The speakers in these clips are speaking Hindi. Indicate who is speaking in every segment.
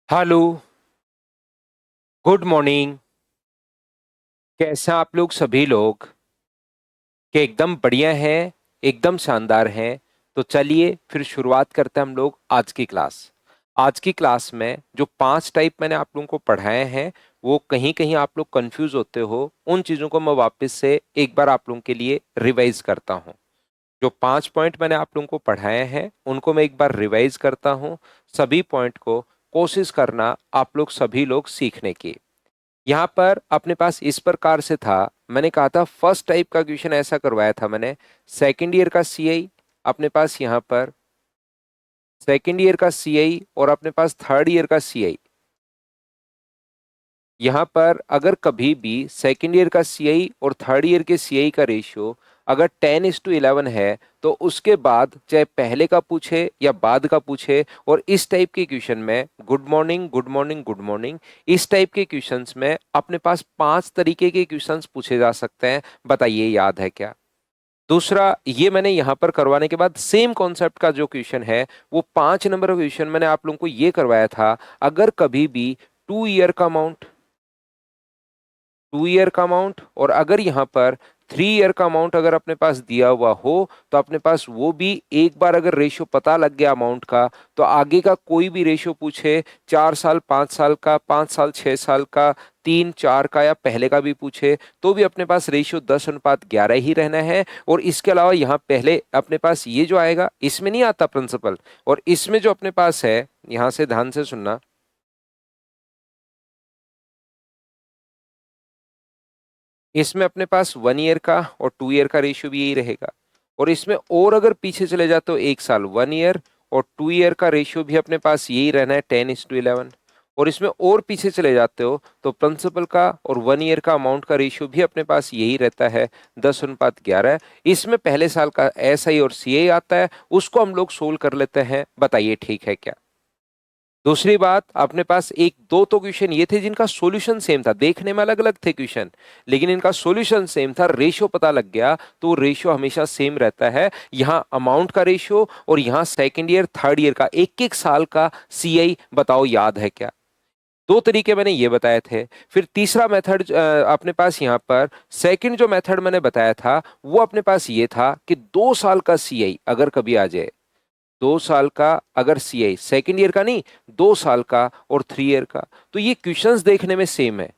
Speaker 1: हेलो। Good morning. कैसे हैं आप लोग सभी लोग? के एकदम बढ़िया हैं, एकदम शानदार हैं। तो चलिए फिर शुरुआत करते हैं हम लोग आज की क्लास। आज की क्लास में जो 5 टाइप मैंने आप लोगों को पढ़ाए हैं, वो कहीं कहीं आप लोग कंफ्यूज होते हो, उन चीज़ों को मैं वापस से एक बार आप लोगों के लिए रिवाइज करता हूँ। जो 5 पॉइंट मैंने आप लोगों को पढ़ाए हैं उनको मैं एक बार रिवाइज करता हूँ। सभी पॉइंट को कोशिश करना आप लोग सभी लोग सीखने की। यहाँ पर अपने पास इस प्रकार से था, मैंने कहा था फर्स्ट टाइप का क्वेश्चन ऐसा करवाया था मैंने। सेकंड ईयर का सीआई अपने पास यहाँ पर, सेकंड ईयर का सीआई और अपने पास थर्ड ईयर का सीआई। यहाँ पर अगर कभी भी सेकंड ईयर का सीआई और थर्ड ईयर के सीआई का रेशियो अगर 10:11 है, तो उसके बाद चाहे पहले का पूछे या बाद का पूछे, और इस टाइप के क्वेश्चन में good morning good morning good morning, इस टाइप के क्वेश्चंस में अपने पास 5 तरीके के क्वेश्चंस पूछे जा सकते हैं। बताइए याद है क्या? दूसरा, ये मैंने यहां पर करवाने के बाद सेम कॉन्सेप्ट का जो क्वेश्चन है, वो 5 नंबर का क्वेश्चन मैंने आप लोगों को ये करवाया था। अगर कभी भी 2 ईयर का अमाउंट, 2 ईयर का अमाउंट और अगर यहाँ पर 3 ईयर का अमाउंट अगर अपने पास दिया हुआ हो, तो अपने पास वो भी एक बार अगर रेशियो पता लग गया अमाउंट का, तो आगे का कोई भी रेशियो पूछे, 4 साल 5 साल का, 5 साल 6 साल का, 3 4 का, या पहले का भी पूछे, तो भी अपने पास रेशियो 10:11 ही रहना है। और इसके अलावा यहाँ पहले अपने पास ये जो आएगा, इसमें नहीं आता प्रिंसिपल, और इसमें जो अपने पास है, यहां से ध्यान से सुनना, इसमें अपने पास 1 ईयर का और 2 ईयर का रेशियो भी यही रहेगा। और इसमें और अगर पीछे चले जाते हो 1 साल, 1 ईयर और 2 ईयर का रेशियो भी अपने पास यही रहना है, 10:11। और इसमें और पीछे चले जाते हो तो प्रिंसिपल का और 1 ईयर का अमाउंट का रेशियो भी अपने पास यही रहता है, 10:11। इसमें पहले साल का एस आई और सी आई आता है, उसको हम लोग सोल्व कर लेते हैं। बताइए ठीक है क्या? दूसरी बात, अपने पास एक दो तो क्वेश्चन ये थे जिनका सॉल्यूशन सेम था, देखने में अलग अलग थे क्वेश्चन, लेकिन इनका सॉल्यूशन सेम था, रेशियो पता लग गया तो रेशियो हमेशा सेम रहता है। यहाँ अमाउंट का रेशियो और यहाँ सेकंड ईयर थर्ड ईयर का एक एक साल का सीआई। बताओ याद है क्या? दो तरीके मैंने ये बताए थे। फिर तीसरा मेथड अपने पास यहाँ पर सेकंड जो मेथड मैंने बताया था, वो अपने पास ये था कि 2 साल का सीआई अगर कभी आ जाए, 2 साल का अगर सीआई, सेकेंड ईयर का नहीं, 2 साल का और 3 ईयर का, तो ये क्वेश्चंस देखने में सेम है।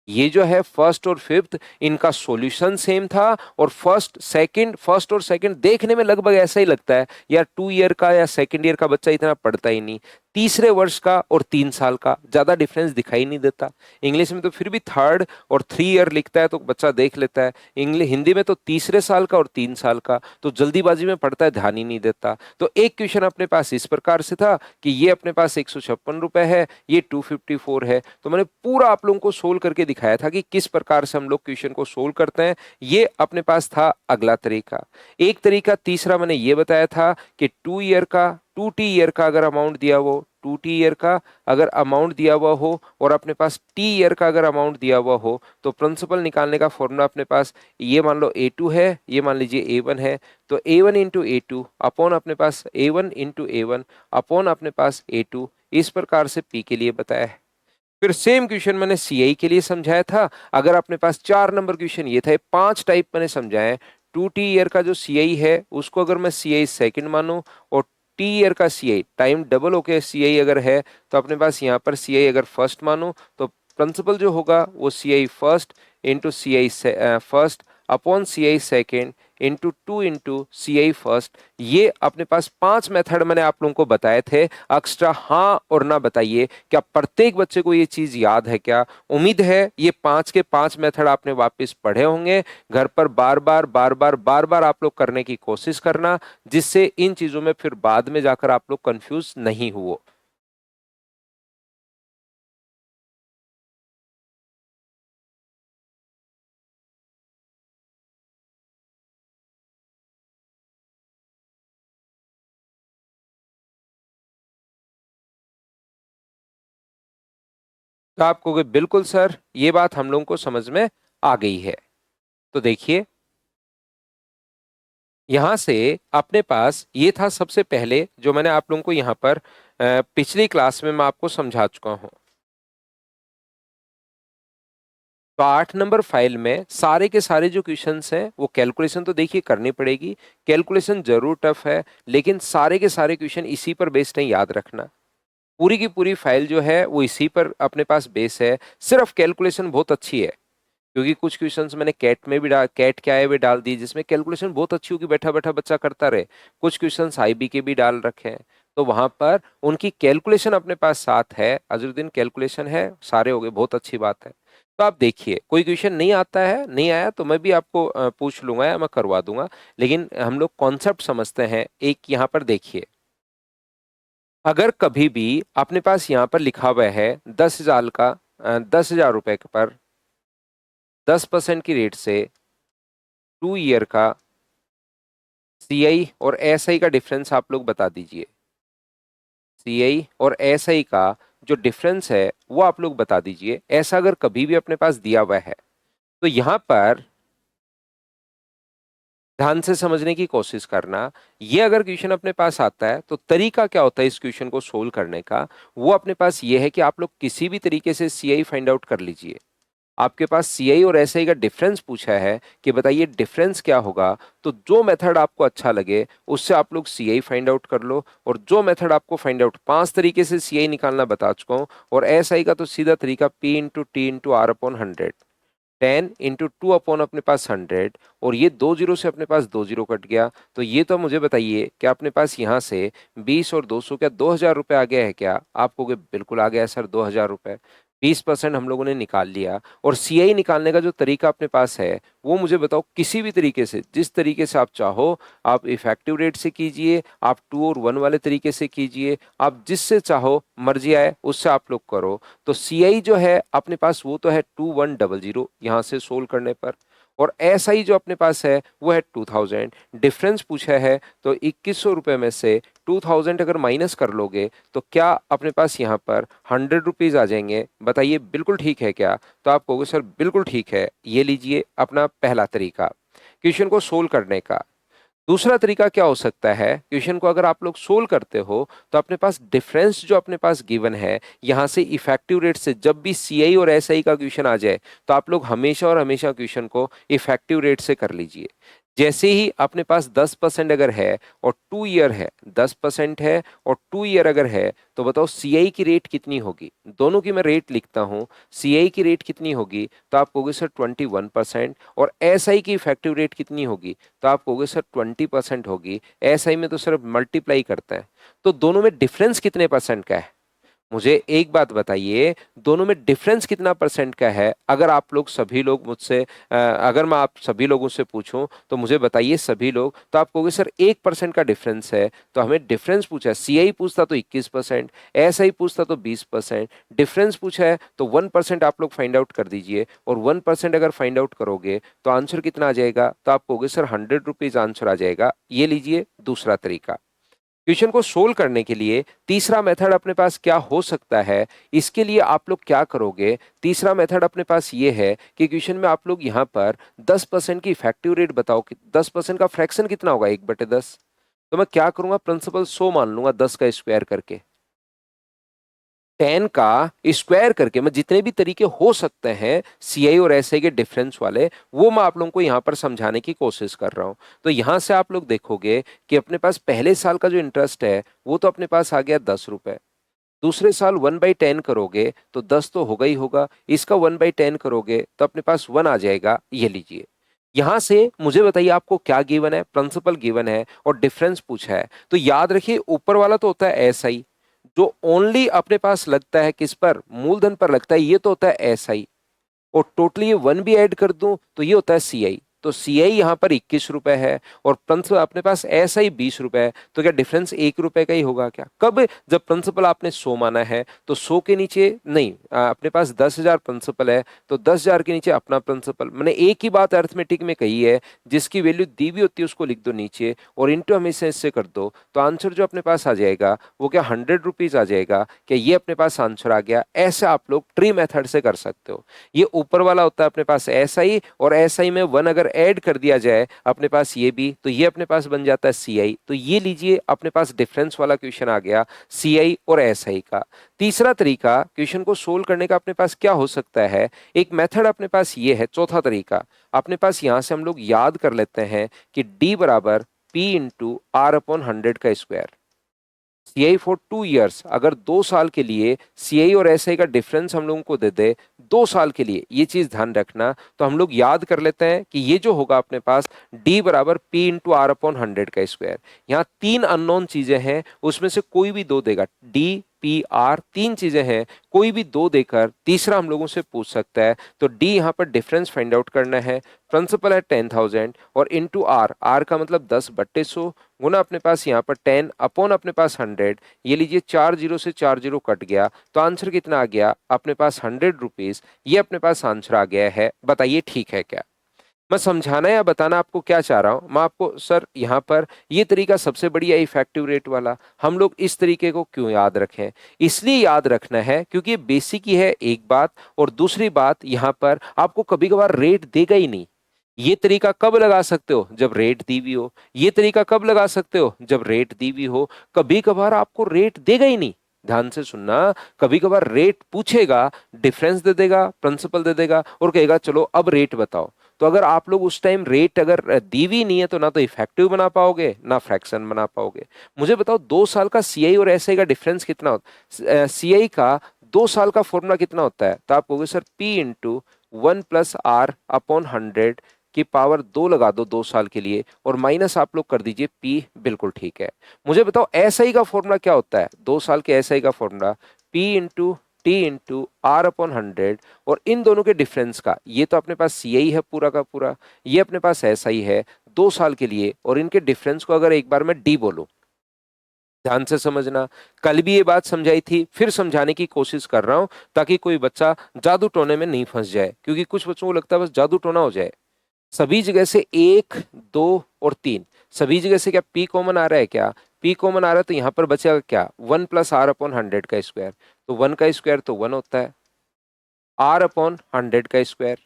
Speaker 1: ये जो है फर्स्ट और फिफ्थ, इनका सॉल्यूशन सेम था, और फर्स्ट और सेकंड देखने में लगभग ऐसा ही लगता है यार, 2 ईयर का या सेकंड ईयर का बच्चा इतना पढ़ता ही नहीं। तीसरे वर्ष का और 3 साल का ज्यादा डिफरेंस दिखाई नहीं देता। इंग्लिश में तो फिर भी थर्ड और 3 ईयर लिखता है तो बच्चा देख लेता है, इंग्लिश हिंदी में तो तीसरे साल का और 3 साल का, तो जल्दीबाजी में पढ़ता है, ध्यान ही नहीं देता। तो एक क्वेश्चन अपने पास इस प्रकार से था कि ये अपने पास 156 रुपए है, ये 254 है। तो मैंने पूरा आप लोगों को सोल्व करके दिखाया था कि किस प्रकार से हम लोग क्वेश्चन को सोल्व करते हैं। ये अपने पास था अगला तरीका। एक तरीका तीसरा मैंने ये बताया था कि 2 ईयर का, 2T ईयर का अगर अमाउंट दिया हो, 2T ईयर का अगर अमाउंट दिया हुआ हो और अपने पास T ईयर का अगर अमाउंट दिया हुआ हो, तो प्रिंसिपल निकालने का फॉर्मूला अपने पास, ये मान लो A2 है, ये मान लीजिए A1 है, तो A1 × A2 अपॉन अपने पास A1 × A1 अपॉन अपने पास A2, इस प्रकार से P के लिए बताया है। फिर सेम क्वेश्चन मैंने सीआई के लिए समझाया था। अगर अपने पास 4 नंबर क्वेश्चन ये था, 5 टाइप मैंने समझाए। 2T ईयर का जो सीआई है उसको अगर मैं सीआई सेकंड मानूं, और T ईयर का सीआई टाइम डबल होके सीआई अगर है, तो अपने पास यहाँ पर सीआई अगर फर्स्ट मानूं, तो प्रिंसिपल जो होगा वो CI first into CI first upon CI second into 2 into CI first. ये अपने पास 5 मेथड मैंने आप लोगों को बताए थे। एक्स्ट्रा हाँ और ना बताइए, क्या प्रत्येक बच्चे को ये चीज याद है क्या? उम्मीद है ये 5 के 5 मेथड आपने वापस पढ़े होंगे। घर पर बार बार बार बार बार बार आप लोग करने की कोशिश करना, जिससे इन चीजों में फिर बाद में जाकर आप लोग कंफ्यूज नहीं हुए। तो आप कहोगे बिल्कुल सर, ये बात हम लोगों को समझ में आ गई है। तो देखिए, यहां से अपने पास ये था सबसे पहले जो मैंने आप लोगों को यहाँ पर पिछली क्लास में मैं आपको समझा चुका हूं। तो 8 नंबर फाइल में सारे के सारे जो क्वेश्चंस हैं वो कैलकुलेशन तो देखिए करनी पड़ेगी, कैलकुलेशन जरूर टफ है, लेकिन सारे के सारे क्वेश्चन इसी पर बेस्ड है, याद रखना। पूरी की पूरी फाइल जो है वो इसी पर अपने पास बेस है, सिर्फ कैलकुलेशन बहुत अच्छी है, क्योंकि कुछ क्वेश्चंस मैंने कैट में भी कैट के आए हुए डाल दी जिसमें कैलकुलेशन बहुत अच्छी होगी, बैठा बैठा बच्चा करता रहे। कुछ क्वेश्चंस आईबी के भी डाल रखे हैं, तो वहां पर उनकी कैलकुलेशन अपने पास साथ है। अजरुद्दीन कैलकुलेशन है, सारे हो गए, बहुत अच्छी बात है। तो आप देखिए, कोई क्वेश्चन नहीं आता है, नहीं आया तो मैं भी आपको पूछ लूंगा या मैं करवा दूंगा, लेकिन हम लोग कॉन्सेप्ट समझते हैं। एक यहाँ पर देखिए, अगर कभी भी अपने पास यहाँ पर लिखा हुआ है 10,000 का 10,000 रुपए पर 10% की रेट से 2 ईयर का सीआई और एसआई का डिफरेंस आप लोग बता दीजिए। सीआई और एसआई का जो डिफरेंस है वो आप लोग बता दीजिए। ऐसा अगर कभी भी अपने पास दिया हुआ है तो यहां पर ध्यान से समझने की कोशिश करना। ये अगर क्वेश्चन अपने पास आता है तो तरीका क्या होता है इस क्वेश्चन को सोल्व करने का, वो अपने पास ये है कि आप लोग किसी भी तरीके से सीआई फाइंड आउट कर लीजिए। आपके पास सीआई और एसआई का डिफरेंस पूछा है कि बताइए डिफरेंस क्या होगा, तो जो मेथड आपको अच्छा लगे उससे आप लोग सीआई फाइंड आउट कर लो। और जो मेथड आपको फाइंड आउट 5 तरीके से सीआई निकालना बता चुका हूं, और एसआई का तो सीधा तरीका P into T into R upon 100, 10 into 2 upon अपने पास 100, और ये 2 जीरो से अपने पास 2 जीरो कट गया। तो ये तो मुझे बताइए कि अपने पास यहाँ से 20 और 200 क्या 2,000 रुपये आ गया है क्या? आप कहोगे बिल्कुल आ गया है सर 2,000 रुपये। 20% हम लोगों ने निकाल लिया। और सीआई निकालने का जो तरीका अपने पास है वो मुझे बताओ, किसी भी तरीके से, जिस तरीके से आप चाहो, आप इफेक्टिव रेट से कीजिए, आप 2 और 1 वाले तरीके से कीजिए, आप जिससे चाहो मर्जी आए उससे आप लोग करो। तो सीआई जो है अपने पास वो तो है 2100 यहाँ से सोल्व करने पर, और एसआई जो अपने पास है वो है 2000। डिफरेंस पूछा है तो 2100 रुपये में से 2000 अगर माइनस कर लोगे तो क्या अपने पास यहाँ पर 100 रुपीज आ जाएंगे? बताइए बिल्कुल ठीक है क्या? तो आप कहोगे सर बिल्कुल ठीक है। ये लीजिए अपना पहला तरीका क्वेश्चन को सोल्व करने का। दूसरा तरीका क्या हो सकता है, क्वेश्चन को अगर आप लोग सोल्व करते हो तो अपने पास डिफरेंस जो अपने पास गिवन है, यहां से इफेक्टिव रेट से जब भी सीआई और एसआई का क्वेश्चन आ जाए तो आप लोग हमेशा और हमेशा क्वेश्चन को इफेक्टिव रेट से कर लीजिए। जैसे ही अपने पास 10% अगर है और 2 ईयर है, 10% है और 2 ईयर अगर है, तो बताओ सीआई की रेट कितनी होगी? दोनों की मैं रेट लिखता हूं, सीआई की रेट कितनी होगी? तो आप कहोगे सर 21%। और एसआई की इफेक्टिव रेट कितनी होगी? तो आप कहोगे सर 20% होगी। एसआई में तो सिर्फ मल्टीप्लाई करते हैं। तो दोनों में डिफरेंस कितने परसेंट का है? मुझे एक बात बताइए, दोनों में डिफरेंस कितना परसेंट का है? अगर आप लोग सभी लोग मुझसे अगर मैं आप सभी लोगों से पूछूं तो मुझे बताइए सभी लोग, तो आप कहोगे सर 1% का डिफरेंस है। तो हमें डिफरेंस पूछा है, सीआई पूछता तो 21%, एसआई पूछता तो 20%, डिफरेंस पूछा है तो 1% आप लोग फाइंड आउट कर दीजिए। और 1% अगर फाइंड आउट करोगे तो आंसर कितना आ जाएगा? तो आप कहोगे सर 100 रुपीज आंसर आ जाएगा। ये लीजिए दूसरा तरीका। क्वेश्चन को सोल्व करने के लिए तीसरा मेथड अपने पास क्या हो सकता है, इसके लिए आप लोग क्या करोगे? तीसरा मेथड अपने पास ये है कि क्वेश्चन में आप लोग यहाँ पर 10% की इफेक्टिव रेट बताओ कि 10% का फ्रैक्शन कितना होगा 1/10। तो मैं क्या करूंगा, प्रिंसिपल 100 मान लूंगा 10 का स्क्वायर करके, 10 का स्क्वायर करके। मैं जितने भी तरीके हो सकते हैं सीआई और एसआई के डिफरेंस वाले, वो मैं आप लोगों को यहाँ पर समझाने की कोशिश कर रहा हूँ। तो यहाँ से आप लोग देखोगे कि अपने पास पहले साल का जो इंटरेस्ट है वो तो अपने पास आ गया 10 रुपए। दूसरे साल 1/10 करोगे तो 10 तो होगा ही होगा, इसका 1/10 करोगे तो अपने पास 1 आ जाएगा। ये लीजिए। यहां से मुझे बताइए आपको क्या गिवन है? प्रिंसिपल गिवन है और डिफरेंस पूछा है। तो याद रखिए ऊपर वाला तो होता है एसआई, जो ओनली अपने पास लगता है किस पर? मूलधन पर लगता है, ये तो होता है एसआई। और टोटली ये 1 भी ऐड कर दूं तो ये होता है सीआई। तो सीआई यहाँ पर 21 रुपए है और प्रिंसिपल अपने पास एसआई 20 रुपए है। तो क्या डिफरेंस 1 रुपए का ही होगा क्या? कब? जब प्रिंसिपल आपने 100 माना है तो 100 के नीचे नहीं, अपने पास 10,000 प्रिंसिपल है तो 10,000 के नीचे अपना प्रिंसिपल। मैंने एक ही बात अर्थमेटिक में कही है, जिसकी वैल्यू दी हुई होती है उसको लिख दो नीचे और इंटू हमेशा इससे कर दो, तो आंसर जो अपने पास आ जाएगा वो क्या 100 रुपीज आ जाएगा। क्या ये अपने पास आंसर आ गया? ऐसे आप लोग ट्री मेथड से कर सकते हो। ये ऊपर वाला होता है अपने पास एसआई, और एसआई में 1 अगर ऐड कर दिया जाए अपने पास ये भी, तो ये अपने पास बन जाता है CI। तो ये लीजिए अपने पास डिफरेंस वाला क्वेश्चन आ गया CI और SI का। तीसरा तरीका क्वेश्चन को सोल्व करने का अपने पास क्या हो सकता है, एक मेथड अपने पास ये है। चौथा तरीका अपने पास यहां से हम लोग याद कर लेते हैं कि D बराबर P इंटू R अपॉन 100 का स्क्वायर। CI फॉर 2 ईयर्स, अगर 2 साल के लिए CI और SI का डिफरेंस हम लोगों को दे दे 2 साल के लिए, ये चीज ध्यान रखना। तो हम लोग याद कर लेते हैं कि ये जो होगा अपने पास D बराबर P इंटू R अपॉन 100 का स्क्वायर। यहाँ 3 अननोन चीजें हैं, उसमें से कोई भी 2 देगा। D P R 3 चीजें हैं, कोई भी 2 देकर तीसरा हम लोगों से पूछ सकता है। तो D यहाँ पर डिफरेंस फाइंड आउट करना है। प्रिंसिपल है 10,000 और इंटू R, R का मतलब 10/100 गुना अपने पास यहाँ पर 10 अपॉन अपने पास 100। ये लीजिए 4 जीरो से 4 जीरो कट गया, तो आंसर कितना आ गया अपने पास 100 रुपीज। ये अपने पास आंसर आ गया है। बताइए ठीक है क्या? मैं समझाना या बताना आपको क्या चाह रहा हूं? मैं आपको सर यहाँ पर ये तरीका सबसे बढ़िया इफेक्टिव रेट वाला, हम लोग इस तरीके को क्यों याद रखें? इसलिए याद रखना है क्योंकि ये बेसिक ही है एक बात, और दूसरी बात यहाँ पर आपको कभी कभार रेट देगा ही नहीं। ये तरीका कब लगा सकते हो? जब रेट दी हुई हो। ये तरीका कब लगा सकते हो? जब रेट दी हुई हो। कभी कभार आपको रेट देगा ही नहीं, ध्यान से सुनना। कभी कभार रेट पूछेगा, डिफरेंस दे देगा, प्रिंसिपल दे देगा और कहेगा चलो अब रेट बताओ। तो अगर आप लोग उस टाइम रेट अगर दी हुई नहीं है तो ना तो इफेक्टिव बना पाओगे ना फ्रैक्शन बना पाओगे। मुझे बताओ 2 साल का CI और SI का डिफरेंस कितना होता है? CI का 2 साल का फॉर्मूला कितना होता है? तो आप कहोगे sir P into 1+R upon 100 की पावर 2 लगा दो 2 साल के लिए और माइनस आप लोग कर दीजिए P। बिल्कुल ठीक है। मुझे बताओ SI का फॉर्मूला क्या होता है? 2 साल के SI का formula P into T into R upon 100 और इन दोनों के डिफरेंस का, ये तो अपने पास CI है पूरा का पूरा, ये अपने पास SI है 2 साल के लिए, और इनके डिफरेंस को अगर एक बार मैं D बोलूं, ध्यान से समझना। कल भी ये बात समझाई थी, फिर समझाने की कोशिश कर रहा हूं ताकि कोई बच्चा जादू टोने में नहीं फंस जाए, क्योंकि कुछ बच्चों को लगता है बस जादू टोना हो जाए। सभी जगह से 1, 2 और 3, सभी जगह से क्या P कॉमन आ रहा है? क्या P कॉमन आ रहा है? तो यहां पर बचेगा क्या? 1+R अपॉन 100 का स्क्वायर। तो 1 का स्क्वायर तो 1 होता है, R अपॉन 100 का स्क्वायर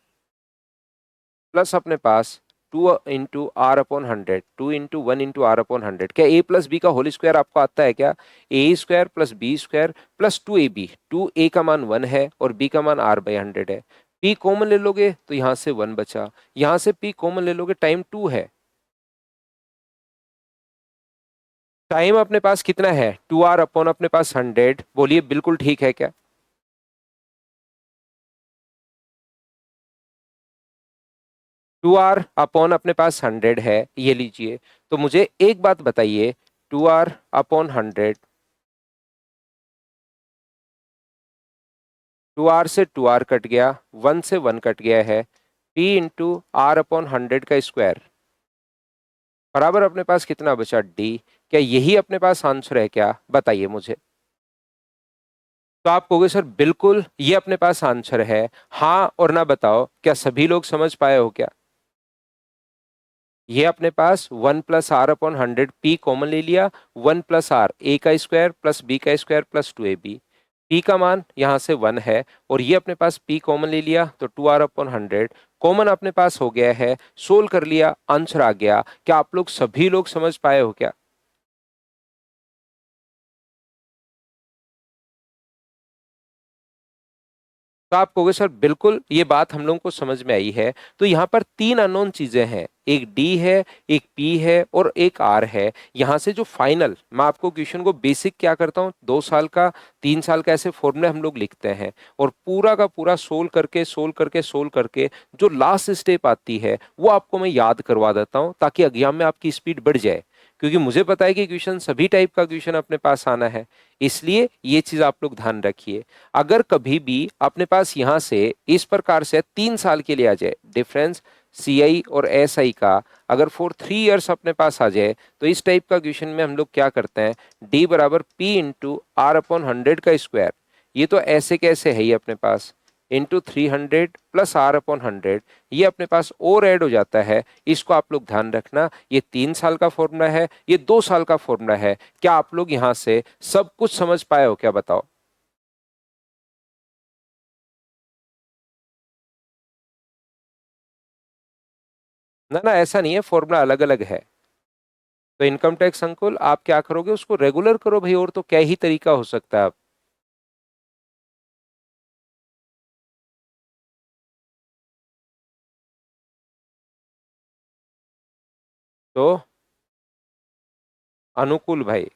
Speaker 1: प्लस अपने पास 2 into R upon 100, 2 into 1 into R upon 100। क्या A+B का होल स्क्वायर आपको आता है क्या? A² plus B² plus 2AB। 2A का मान 1 है और B का मान R/100 है। P कॉमन ले लोगे तो यहां से 1 बचा, यहां से P कॉमन ले लोगे, टाइम 2 है। टाइम अपने पास कितना है? 2R अपॉन अपने पास 100। बोलिए बिल्कुल ठीक है क्या? 2R अपॉन अपने पास 100 है, ये लीजिए। तो मुझे एक बात बताइए, 2R अपॉन 100, 2R से 2R कट गया, 1 से 1 कट गया है, P इंटू R अपॉन 100 का स्क्वायर बराबर अपने पास कितना बचा? D। क्या यही अपने पास आंसर है क्या? बताइए मुझे। तो आप कहोगे सर बिल्कुल ये अपने पास आंसर है। हाँ और ना बताओ, क्या सभी लोग समझ पाए हो क्या? ये अपने पास 1+R अपॉन 100, P कॉमन ले लिया, 1+R, A का स्क्वायर प्लस B का स्क्वायर प्लस 2AB। P का मान यहां से 1 है और ये अपने पास P कॉमन ले लिया तो 2R अपॉन 100 कॉमन अपने पास हो गया है। सोल्व कर लिया, आंसर आ गया। क्या आप लोग सभी लोग समझ पाए हो क्या? तो आप कहोगे सर बिल्कुल ये बात हम लोगों को समझ में आई है। तो यहाँ पर 3 अननोन चीजें हैं, एक D है, एक P है और एक R है। यहाँ से जो फाइनल, मैं आपको क्वेश्चन को बेसिक क्या करता हूँ, 2 साल का, 3 साल का, ऐसे फॉर्मूले हम लोग लिखते हैं और पूरा का पूरा सोल्व करके जो लास्ट स्टेप आती है वो आपको मैं याद करवा देता हूँ ताकि एग्जाम में आपकी स्पीड बढ़ जाए। क्योंकि मुझे पता है कि क्वेश्चन सभी टाइप का क्वेश्चन अपने पास आना है, इसलिए ये चीज आप लोग ध्यान रखिए। अगर कभी भी अपने पास यहां से इस प्रकार से 3 साल के लिए आ जाए डिफरेंस CI और SI का, अगर फॉर 3 ईयर्स अपने पास आ जाए, तो इस टाइप का क्वेश्चन में हम लोग क्या करते हैं? D बराबर P इंटू R अपॉन 100 का स्क्वायर, ये तो ऐसे कैसे है ही अपने पास, इंटू 300 प्लस R अपॉन 100, ये अपने पास और ऐड हो जाता है। इसको आप लोग ध्यान रखना, ये 3 साल का फॉर्मूला है, ये 2 साल का फॉर्मूला है। क्या आप लोग यहां से सब कुछ समझ पाए हो क्या? बताओ। ना ना, ऐसा नहीं है, फॉर्मूला अलग अलग है। तो इनकम टैक्स अंकुल आप क्या करोगे, उसको रेगुलर करो भाई, और तो क्या ही तरीका हो सकता है। आप तो अनुकूल भाई,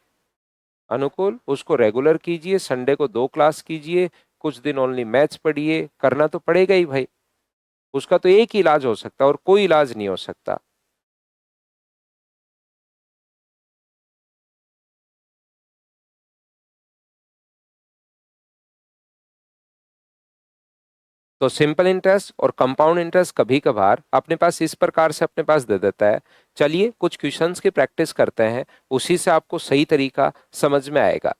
Speaker 1: अनुकूल उसको रेगुलर कीजिए, संडे को 2 क्लास कीजिए, कुछ दिन ओनली मैथ्स पढ़िए, करना तो पड़ेगा ही भाई। उसका तो एक ही इलाज हो सकता है और कोई इलाज नहीं हो सकता। तो सिंपल इंटरेस्ट और कंपाउंड इंटरेस्ट कभी कभार अपने पास इस प्रकार से अपने पास दे देता है। चलिए कुछ क्वेश्चंस की प्रैक्टिस करते हैं, उसी से आपको सही तरीका समझ में आएगा।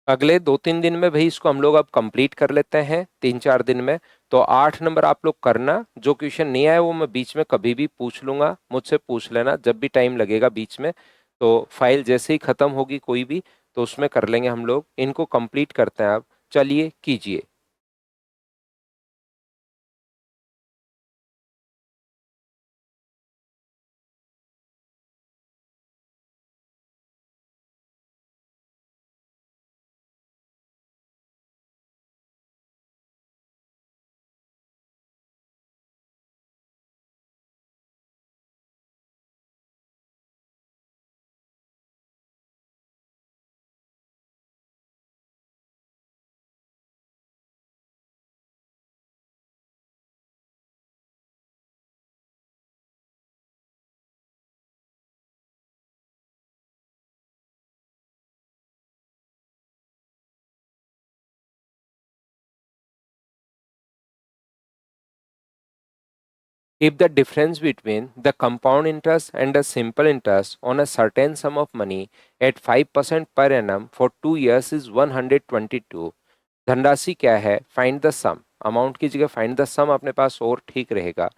Speaker 1: अगले 2-3 दिन में भाई इसको हम लोग अब कंप्लीट कर लेते हैं, 3-4 दिन में। तो 8 नंबर आप लोग करना, जो क्वेश्चन नहीं आया वो मैं बीच में कभी भी पूछ लूंगा, मुझसे पूछ लेना जब भी टाइम लगेगा बीच में। तो फाइल जैसे ही खत्म होगी कोई भी, तो उसमें कर लेंगे हम लोग, इनको कंप्लीट करते हैं अब। चलिए कीजिए। If the difference between the compound interest and the simple interest on a certain sum of money at 5% per annum for 2 years is 122, धनराशि क्या है, फाइंड द सम। अमाउंट की जगह फाइंड द सम अपने पास और ठीक रहेगा।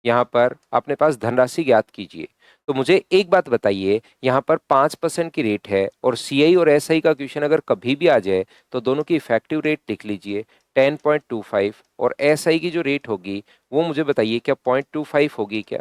Speaker 1: यहाँ पर अपने पास धनराशि ज्ञात कीजिए। तो मुझे एक बात बताइए, यहाँ पर 5% की रेट है और सीआई और एसआई का क्वेश्चन अगर कभी भी आ जाए तो दोनों की इफेक्टिव रेट लिख लीजिए 10.25, और एसआई की जो रेट होगी वो मुझे बताइए क्या 0.25 होगी क्या।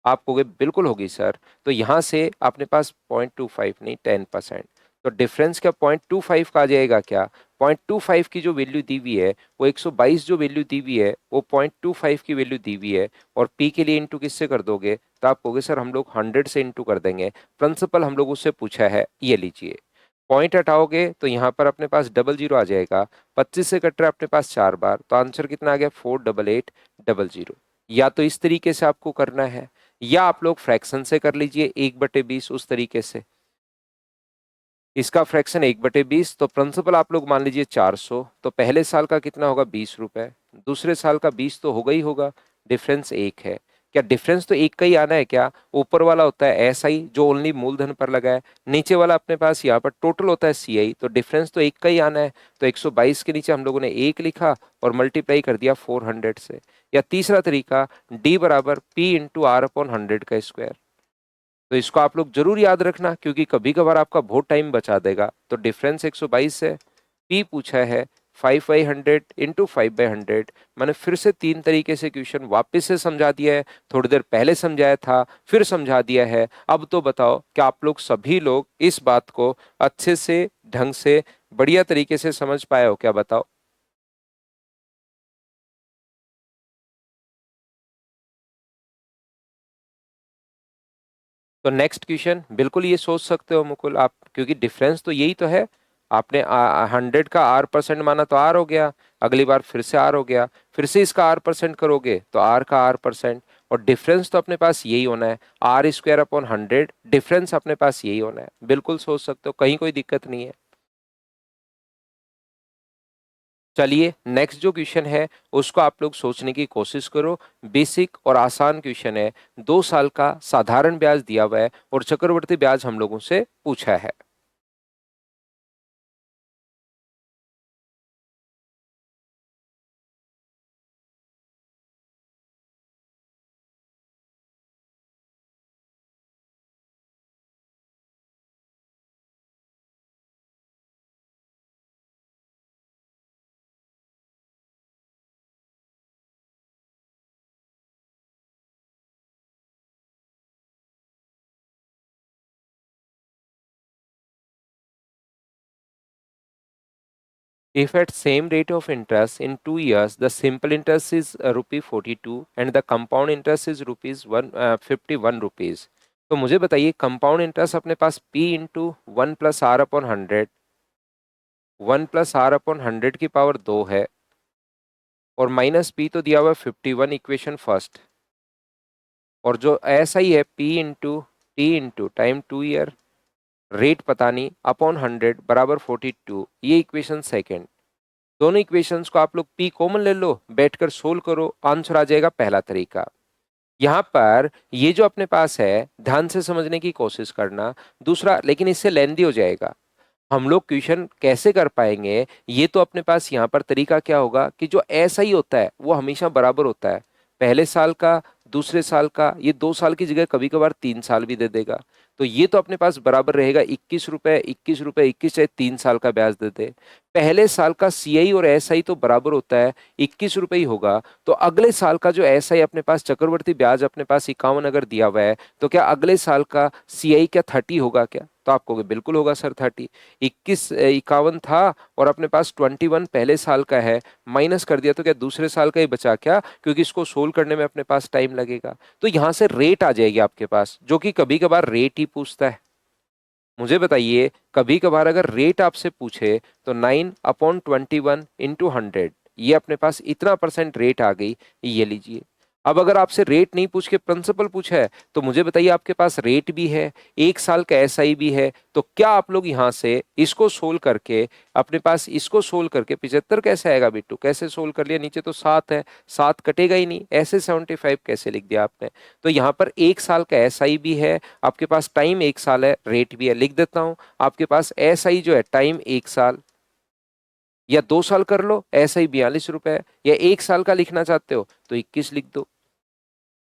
Speaker 1: आप कहोगे बिल्कुल होगी सर। तो यहाँ से अपने पास 0.25 नहीं 10%, तो डिफरेंस क्या 0.25 का आ जाएगा क्या। 0.25 की जो वैल्यू दी हुई है, वो 122 जो वैल्यू दी हुई है वो 0.25 की वैल्यू दी हुई है, और पी के लिए इंटू किससे कर दोगे, तो आप कहोगे सर हम लोग 100 से इंटू कर देंगे। प्रिंसिपल हम लोग उससे पूछा है, ये लीजिए। पॉइंट हटाओगे तो यहाँ पर अपने पास डबल जीरो आ जाएगा, 25 से कट रहा है अपने पास 4 बार, तो आंसर कितना आ गया 4880। या तो इस तरीके से आपको करना है, या आप लोग फ्रैक्शन से कर लीजिए 1/20 उस तरीके से। इसका फ्रैक्शन 1/20, तो प्रिंसिपल आप लोग मान लीजिए 400, तो पहले साल का कितना होगा 20 रुपए, दूसरे साल का 20 तो होगा ही होगा। डिफरेंस एक है, क्या डिफरेंस तो एक का ही आना है क्या। ऊपर वाला होता है एस आई जो ओनली मूलधन पर लगा है, नीचे वाला अपने पास यहाँ पर टोटल होता है सी आई, तो डिफरेंस तो एक का ही आना है। तो 122 के नीचे हम लोगों ने एक लिखा और मल्टीप्लाई कर दिया 400 से। या तीसरा तरीका, डी बराबर पी इंटू आर अपॉन 100 का स्क्वायर। तो इसको आप लोग जरूर याद रखना, क्योंकि कभी कभार आपका बहुत टाइम बचा देगा। तो डिफरेंस 122 है, पी पूछा है 5/100 इंटू 5/100। मैंने फिर से 3 तरीके से क्वेश्चन वापस से समझा दिया है, थोड़ी देर पहले समझाया था फिर समझा दिया है। अब तो बताओ कि आप लोग सभी लोग इस बात को अच्छे से, ढंग से, बढ़िया तरीके से समझ पाए हो क्या, बताओ। तो नेक्स्ट क्वेश्चन बिल्कुल ये सोच सकते हो मुकुल आप, क्योंकि डिफरेंस तो यही तो है। आपने 100 का R% माना तो R हो गया, अगली बार फिर से R हो गया, फिर से इसका R% करोगे तो R का R%, और डिफरेंस तो अपने पास यही होना है, R² अपॉन 100, डिफरेंस अपने पास यही होना है। बिल्कुल सोच सकते हो, कहीं कोई दिक्कत नहीं है। चलिए नेक्स्ट जो क्वेश्चन है उसको आप लोग सोचने की कोशिश करो। बेसिक और आसान क्वेश्चन है, 2 साल का साधारण ब्याज दिया हुआ है और चक्रवृद्धि ब्याज हम लोगों से पूछा है। If at same rate of interest in 2 years, the simple interest is rupee 42 and the compound interest is rupees 51 rupees. तो मुझे बताइए कंपाउंड इंटरेस्ट अपने पास P इंटू 1+R/100, 1+R/100 की पावर 2 है, और माइनस P तो दिया हुआ है 51, इक्वेशन फर्स्ट, और जो ऐसा ही है P into T into time 2 year, rate पता नहीं, अपॉन 100 बराबर 42, ये इक्वेशन सेकेंड। दोनों इक्वेशंस को आप लोग P कॉमन ले लो, बैठकर सोल्व करो, आंसर आ जाएगा पहला तरीका। यहाँ पर ये जो अपने पास है ध्यान से समझने की कोशिश करना। दूसरा, लेकिन इससे लेंदी हो जाएगा, हम लोग क्वेश्चन कैसे कर पाएंगे, ये तो अपने पास यहाँ पर तरीका क्या होगा कि जो ऐसा ही होता है वो हमेशा बराबर होता है, पहले साल का दूसरे साल का, ये 2 साल की जगह कभी कभार 3 साल भी दे देगा, तो ये तो अपने पास बराबर रहेगा 21 रुपए, 21 रुपए 21, चाहे 3 साल का ब्याज दे दे। पहले साल का सीआई और एसआई तो बराबर होता है, 21 रुपए ही होगा, तो अगले साल का जो एसआई अपने पास चक्रवर्ती ब्याज अपने पास 51 अगर दिया हुआ है, तो क्या अगले साल का सीआई क्या 30 होगा क्या? तो आप कहोगे बिल्कुल होगा सर 30। 51 था और अपने पास 21 पहले साल का है, माइनस कर दिया तो क्या दूसरे साल का ही बचा क्या? क्योंकि इसको सोल्व करने में अपने पास टाइम लगेगा, तो यहां से रेट आ जाएगी आपके पास, जो कि कभी कभार रेट ही पूछता है। मुझे बताइए, कभी कभार अगर रेट आपसे पूछे तो 9/21 × 100, ये अपने पास इतना परसेंट रेट आ गई, ये लीजिए। अब अगर आपसे रेट नहीं पूछ के प्रिंसिपल पूछा है, तो मुझे बताइए आपके पास रेट भी है, 1 साल का एसआई भी है, तो क्या आप लोग यहां से इसको सोल्व करके, अपने पास इसको सोल्व करके 75 कैसे आएगा बिट्टू? कैसे सोल्व कर लिया? नीचे तो 7 है, 7 कटेगा ही नहीं, ऐसे 75 कैसे लिख दिया आपने? तो यहाँ पर 1 साल का एसआई भी है, आपके पास टाइम 1 साल है, रेट भी है, लिख देता हूं। आपके पास एसआई जो है टाइम 1 साल, या 2 साल कर लो, एसआई 42 रुपए, या 1 साल का लिखना चाहते हो तो 21 लिख दो।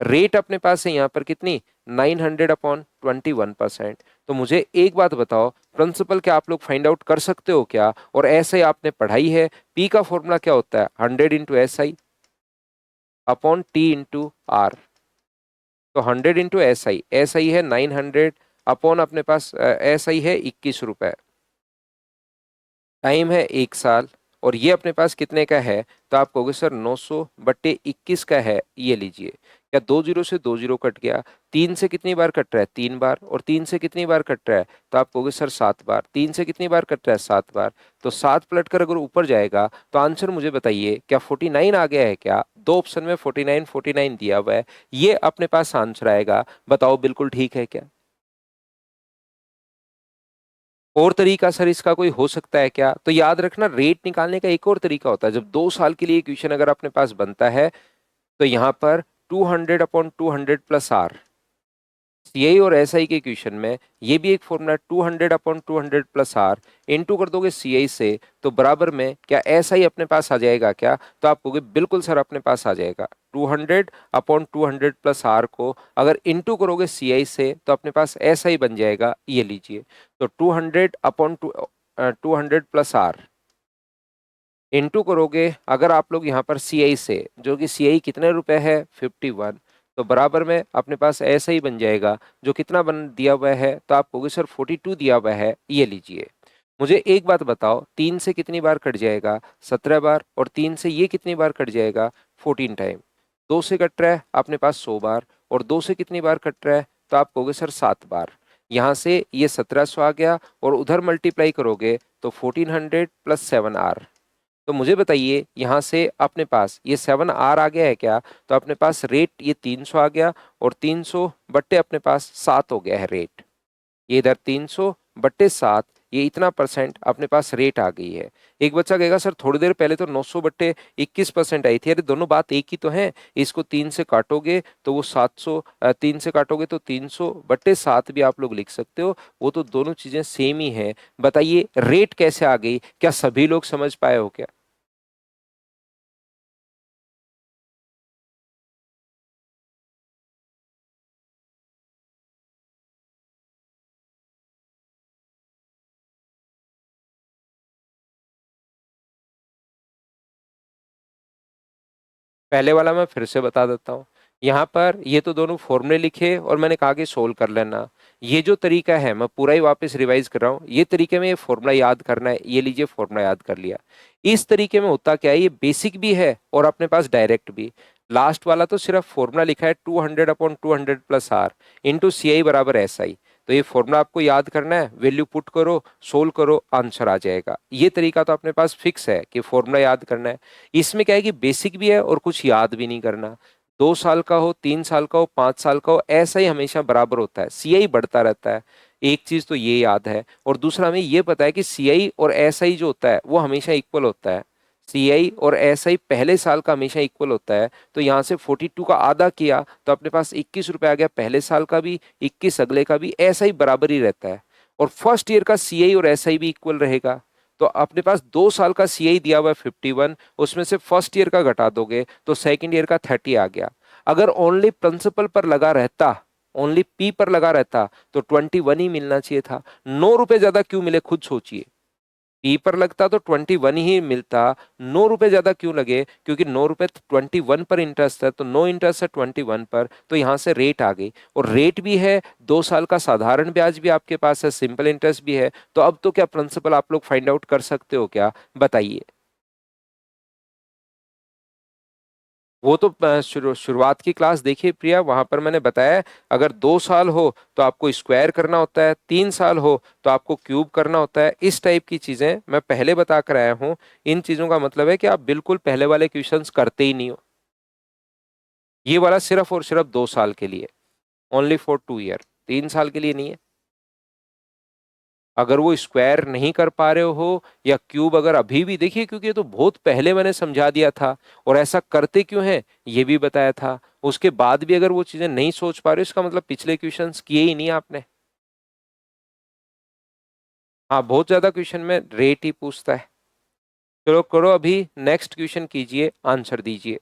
Speaker 1: रेट अपने पास है यहाँ पर कितनी? 900/21%। तो मुझे एक बात बताओ, प्रिंसिपल क्या आप लोग फाइंड आउट कर सकते हो क्या? और ऐसे आपने पढ़ाई है, पी का फॉर्मूला क्या होता है? 100 × SI/T × R। तो 100 × SI, SI है 900, अपॉन अपने पास SI है 21 रुपए, टाइम है 1 साल, और ये अपने पास कितने का है? तो आप कहोगे सर 900/21 का है, ये लीजिए। क्या 2 जीरो से 2 जीरो कट गया? 3 से कितनी बार कट रहा है? 3 बार। और 3 से कितनी बार कट रहा है? तो आप कहोगे सर 7 बार। 3 से कितनी बार कट रहा है? 7 बार। तो 7 पलट कर अगर ऊपर जाएगा तो आंसर मुझे बताइए क्या 49 आ गया है क्या? दो ऑप्शन में 49 49 दिया हुआ है, ये अपने पास आंसर आएगा। बताओ बिल्कुल ठीक है क्या? और तरीका सर इसका कोई हो सकता है क्या? तो याद रखना, रेट निकालने का एक और तरीका होता है। जब 2 साल के लिए क्वेश्चन अगर अपने पास बनता है, तो यहां पर 200/200 + R, सीआई और एसआई के क्वेश्चन में ये भी एक फॉर्मूला 200/200 + R, इनटू कर दोगे सीआई से, तो बराबर में क्या एसआई अपने पास आ जाएगा क्या? तो आप कहोगे बिल्कुल सर अपने पास आ जाएगा। 200/200 + R को अगर इनटू करोगे सीआई से, तो अपने पास एसआई बन जाएगा, ये लीजिए। तो 200/200 + R इनटू करोगे अगर आप लोग यहाँ पर सीआई से, जो कि सीआई कितने रुपए है? 51, तो बराबर में अपने पास ऐसा ही बन जाएगा, जो कितना बन दिया हुआ है? तो आप कहोगे सर 42 दिया हुआ है, ये लीजिए। मुझे एक बात बताओ, 3 से कितनी बार कट जाएगा? 17 बार। और 3 से ये कितनी बार कट जाएगा? 14 टाइम। 2 से कट रहा है अपने पास 100 बार, और 2 से कितनी बार कट रहा है? तो आप कहोगे सर 7 बार। यहाँ से ये 1700 आ गया, और उधर मल्टीप्लाई करोगे तो 1400 + 7R। तो मुझे बताइए यहां से अपने पास ये 7R आ गया है क्या? तो अपने पास रेट ये 300 आ गया, और 300 बट्टे अपने पास 7 हो गया है रेट। ये इधर 300/7, ये इतना परसेंट अपने पास रेट आ गई है। एक बच्चा कहेगा सर थोड़ी देर पहले तो 900/21% आई थी। अरे दोनों बात एक ही तो है। इसको 3 से काटोगे तो वो 700, 3 से काटोगे तो 300/7 भी आप लोग लिख सकते हो, वो तो दोनों चीजें सेम ही है। बताइए रेट कैसे आ गई? क्या सभी लोग समझ पाए हो क्या? पहले वाला मैं फिर से बता देता हूँ। यहाँ पर ये तो दोनों फॉर्मूले लिखे और मैंने कहा कि सोल्व कर लेना। ये जो तरीका है, मैं पूरा ही वापस रिवाइज कर रहा हूँ, ये तरीके में ये फॉर्मूला याद करना है, ये लीजिए फॉर्मूला याद कर लिया। इस तरीके में होता क्या है, ये बेसिक भी है और अपने पास डायरेक्ट भी। लास्ट वाला तो सिर्फ फॉर्मूला लिखा है 200/200 प्लस आर इंटू सी आई बराबर एस आई। तो ये फॉर्मूला आपको याद करना है, वैल्यू पुट करो, सोल्व करो, आंसर आ जाएगा। ये तरीका तो अपने पास फिक्स है कि फॉर्मूला याद करना है। इसमें क्या है कि बेसिक भी है और कुछ याद भी नहीं करना। 2 साल का हो, 3 साल का हो, 5 साल का हो, ऐसा ही हमेशा बराबर होता है, सीआई बढ़ता रहता है। एक चीज तो ये याद है, और दूसरा हमें ये पता है कि सीआई और एसआई जो होता है वो हमेशा इक्वल होता है। सीआई और एसआई पहले साल का हमेशा इक्वल होता है। तो यहाँ से 42 का आधा किया तो अपने पास 21 रुपए आ गया, पहले साल का भी 21 अगले का भी, ऐसा ही बराबर ही रहता है। और फर्स्ट ईयर का सीआई और एसआई भी इक्वल रहेगा। तो अपने पास 2 साल का सीआई दिया हुआ है 51, उसमें से फर्स्ट ईयर का घटा दोगे तो सेकंड ईयर का 30 आ गया। अगर ओनली प्रिंसिपल पर लगा रहता, ओनली पी पर लगा रहता, तो 21 ही मिलना चाहिए था। 9 रुपए ज्यादा क्यों मिले खुद सोचिए। पी पर लगता तो 21 ही मिलता, 9 रुपए ज्यादा क्यों लगे, क्योंकि 9 रुपए 21 पर इंटरेस्ट है, तो नो इंटरेस्ट है 21 पर, तो यहां से रेट आ गई। और रेट भी है 2 साल का, साधारण ब्याज भी आपके पास है, सिंपल इंटरेस्ट भी है। तो अब तो क्या प्रिंसिपल आप लोग फाइंड आउट कर सकते हो क्या, बताइए। वो तो शुरुआत की क्लास देखिए प्रिया, वहां पर मैंने बताया अगर 2 साल हो तो आपको स्क्वायर करना होता है, 3 साल हो तो आपको क्यूब करना होता है। इस टाइप की चीजें मैं पहले बता कर आया हूँ। इन चीजों का मतलब है कि आप बिल्कुल पहले वाले क्वेश्चंस करते ही नहीं हो। ये वाला सिर्फ और सिर्फ 2 साल के लिए, ओनली फॉर 2 ईयर, 3 साल के लिए नहीं है। अगर वो स्क्वायर नहीं कर पा रहे हो या क्यूब अगर अभी भी, देखिए क्योंकि ये तो बहुत पहले मैंने समझा दिया था, और ऐसा करते क्यों है ये भी बताया था। उसके बाद भी अगर वो चीजें नहीं सोच पा रहे हो, इसका मतलब पिछले क्वेश्चंस किए ही नहीं आपने। हाँ, बहुत ज्यादा क्वेश्चन में रेट ही पूछता है। चलो करो, अभी नेक्स्ट क्वेश्चन कीजिए, आंसर दीजिए।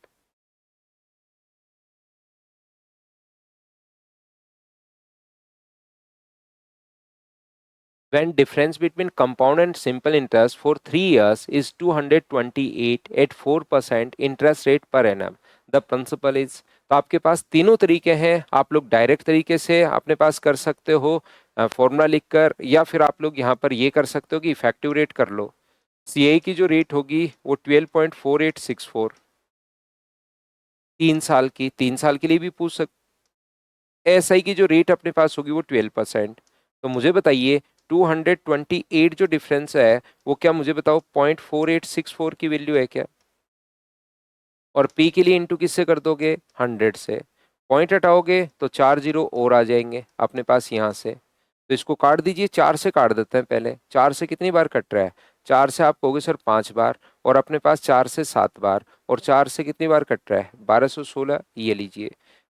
Speaker 1: When difference between compound and simple interest for 3 years is 228 at 4% interest rate per annum, the principal is। तो आपके पास तीनों तरीके हैं। आप लोग डायरेक्ट तरीके से अपने पास कर सकते हो फॉर्मूला लिखकर, या फिर आप लोग यहाँ पर ये कर सकते हो कि इफेक्टिव रेट कर लो। सीआई की जो रेट होगी वो 12.4864, 3 साल की, 3 साल के लिए भी पूछ सकते। एसआई की जो रेट अपने पास होगी वो 12%। तो मुझे बताइए 228 जो डिफरेंस है वो क्या, मुझे बताओ 0.4864 की वैल्यू है क्या। और पी के लिए इंटू किससे कर दोगे, 100 से। पॉइंट हटाओगे तो 4 जीरो और आ जाएंगे अपने पास यहाँ से। तो इसको काट दीजिए, 4 से काट देते हैं पहले। 4 से कितनी बार कट रहा है, 4 से आप कहोगे सर 5 बार, और अपने पास 4 से 7 बार, और 4 से कितनी बार कट रहा है, 1216। ये लीजिए,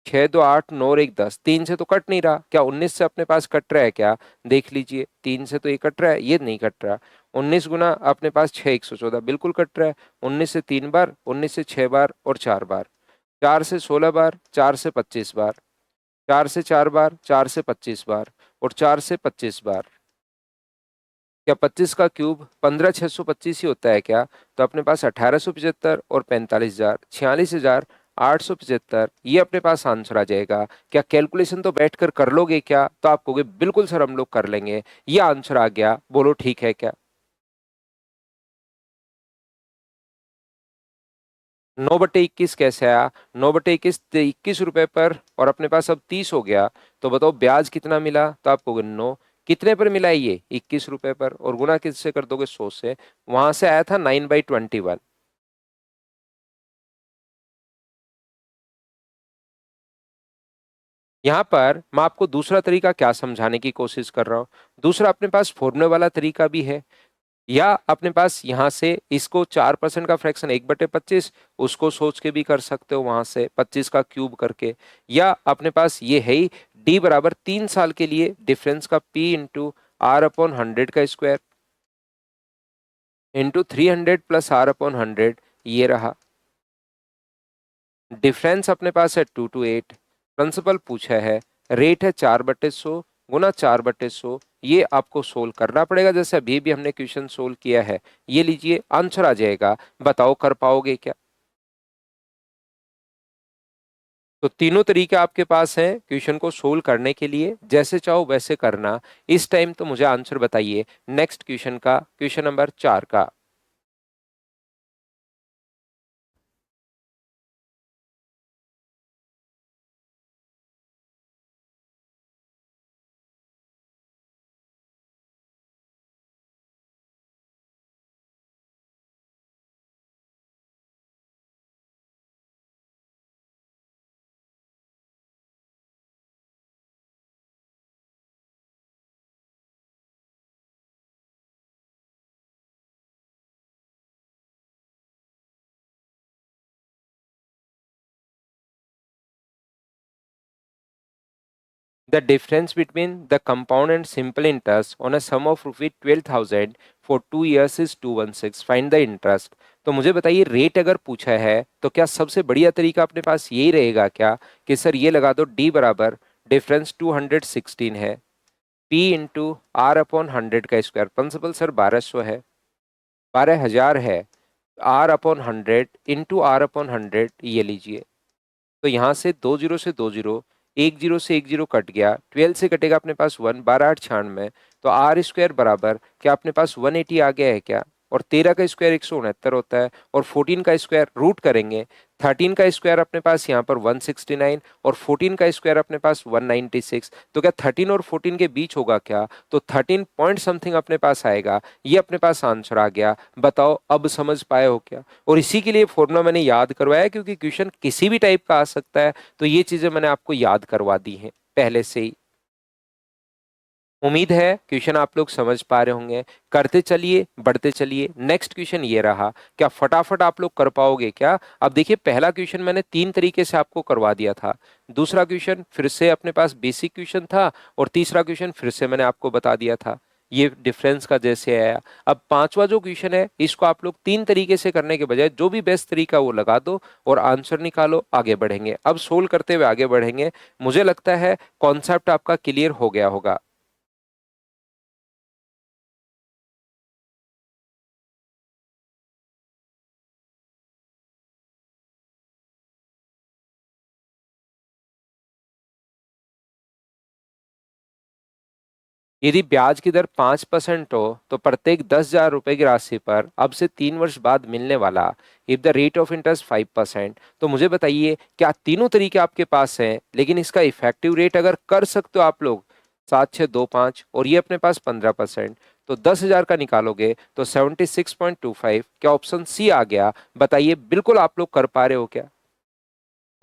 Speaker 1: 6 2 8 9 और 1 10, 3 से तो कट नहीं रहा, क्या 19 से अपने पास कट रहा है क्या, देख लीजिए। 3 से तो ये कट रहा है, ये नहीं कट रहा। 19 गुना अपने पास 6 114 बिल्कुल कट रहा है। 19 से 3 बार, 19 से 6 बार और 4 बार, 4 से 16 बार, 4 से 25 बार, 4 से 4 बार, 4 से 25 बार, और 4 से 25 बार। क्या 25 का क्यूब 15 625 ही होता है क्या। तो अपने पास 1875 और 45,000, 46,875, ये अपने पास आंसर आ जाएगा। क्या कैलकुलेशन तो बैठकर कर लोगे क्या, तो आप कहोगे बिल्कुल सर हम लोग कर लेंगे। ये आंसर आ गया, बोलो ठीक है क्या। 9/21 कैसे आया, 9/21 21 रुपए पर, और अपने पास अब 30 हो गया। तो बताओ ब्याज कितना मिला, तो आप कहोगे 9। कितने पर मिला है ये, 21 रुपए पर, और गुना किससे कर दोगे, 100 से। वहां से आया था 9/21। यहाँ पर मैं आपको दूसरा तरीका क्या समझाने की कोशिश कर रहा हूँ। दूसरा अपने पास फॉर्मूले वाला तरीका भी है, या अपने पास यहाँ से इसको 4% का फ्रैक्शन 1/25, उसको सोच के भी कर सकते हो, वहां से 25 का क्यूब करके। या अपने पास ये है ही डी बराबर 3 साल के लिए डिफरेंस का पी इंटू आर अपॉन 100 का square into 300 plus R upon 100, ये रहा। डिफरेंस अपने पास है 2 to 8, प्रिंसिपल पूछा है, रेट है 4/100 गुना 4/100। ये आपको सोल्व करना पड़ेगा, जैसे अभी भी हमने क्वेश्चन सोल्व किया है। ये लीजिए, आंसर आ जाएगा। बताओ कर पाओगे क्या। तो तीनों तरीके आपके पास हैं क्वेश्चन को सोल्व करने के लिए, जैसे चाहो वैसे करना। इस टाइम तो मुझे आंसर बताइए नेक्स्ट क्वेश्चन का, क्वेश्चन नंबर 4 का। The difference between the compound and simple interest on a sum of rupees 12,000 for 2 years is 216. Find the interest. तो मुझे बताइए रेट अगर पूछा है तो क्या सबसे बढ़िया तरीका अपने पास यही रहेगा क्या कि सर ये लगा दो डी बराबर डिफरेंस 216 है, पी इंटू आर अपॉन 100 का स्क्वायर, प्रिंसिपल सर 1200 है, 12,000 है, R upon 100 into R upon 100 ये लीजिए। तो यहाँ से 2 जीरो से 2 जीरो, 1 जीरो से 1 जीरो कट गया, 12 से कटेगा अपने पास 1, 12 8 96। तो आर स्क्वायर बराबर क्या अपने पास 180 आ गया है क्या? और 13 का स्क्वायर 169 होता है, और 14 का स्क्वायर रूट करेंगे, 13 का स्क्वायर अपने पास यहाँ पर 169 और 14 का स्क्वायर अपने पास 196। तो क्या 13 और 14 के बीच होगा क्या? तो 13 पॉइंट समथिंग अपने पास आएगा। ये अपने पास आंसर आ गया। बताओ अब समझ पाए हो क्या? और इसी के लिए फॉर्मूला मैंने याद करवाया क्योंकि क्वेश्चन किसी भी टाइप का आ सकता है, तो ये चीजें मैंने आपको याद करवा दी हैं पहले से ही। उम्मीद है क्वेश्चन आप लोग समझ पा रहे होंगे। करते चलिए, बढ़ते चलिए। नेक्स्ट क्वेश्चन ये रहा, क्या फटाफट आप लोग कर पाओगे क्या? अब देखिए पहला क्वेश्चन मैंने 3 तरीके से आपको करवा दिया था, दूसरा क्वेश्चन फिर से अपने पास बेसिक क्वेश्चन था, और तीसरा क्वेश्चन फिर से मैंने आपको बता दिया था ये डिफरेंस का जैसे आया। अब पांचवा जो क्वेश्चन है इसको आप लोग 3 तरीके से करने के बजाय जो भी बेस्ट तरीका वो लगा दो और आंसर निकालो, आगे बढ़ेंगे। अब सोल्व करते हुए आगे बढ़ेंगे। मुझे लगता है कॉन्सेप्ट आपका क्लियर हो गया होगा। यदि ब्याज की दर 5% हो तो प्रत्येक 10,000 रुपए की राशि पर अब से 3 वर्ष बाद मिलने वाला, if the rate of interest 5%। तो मुझे बताइए क्या तीनों तरीके आपके पास हैं, लेकिन इसका इफेक्टिव रेट अगर कर सकते हो आप लोग 7,625 और ये अपने पास 15%, तो 10,000 का निकालोगे तो 76.25। क्या ऑप्शन सी आ गया? बताइए बिल्कुल आप लोग कर पा रहे हो क्या?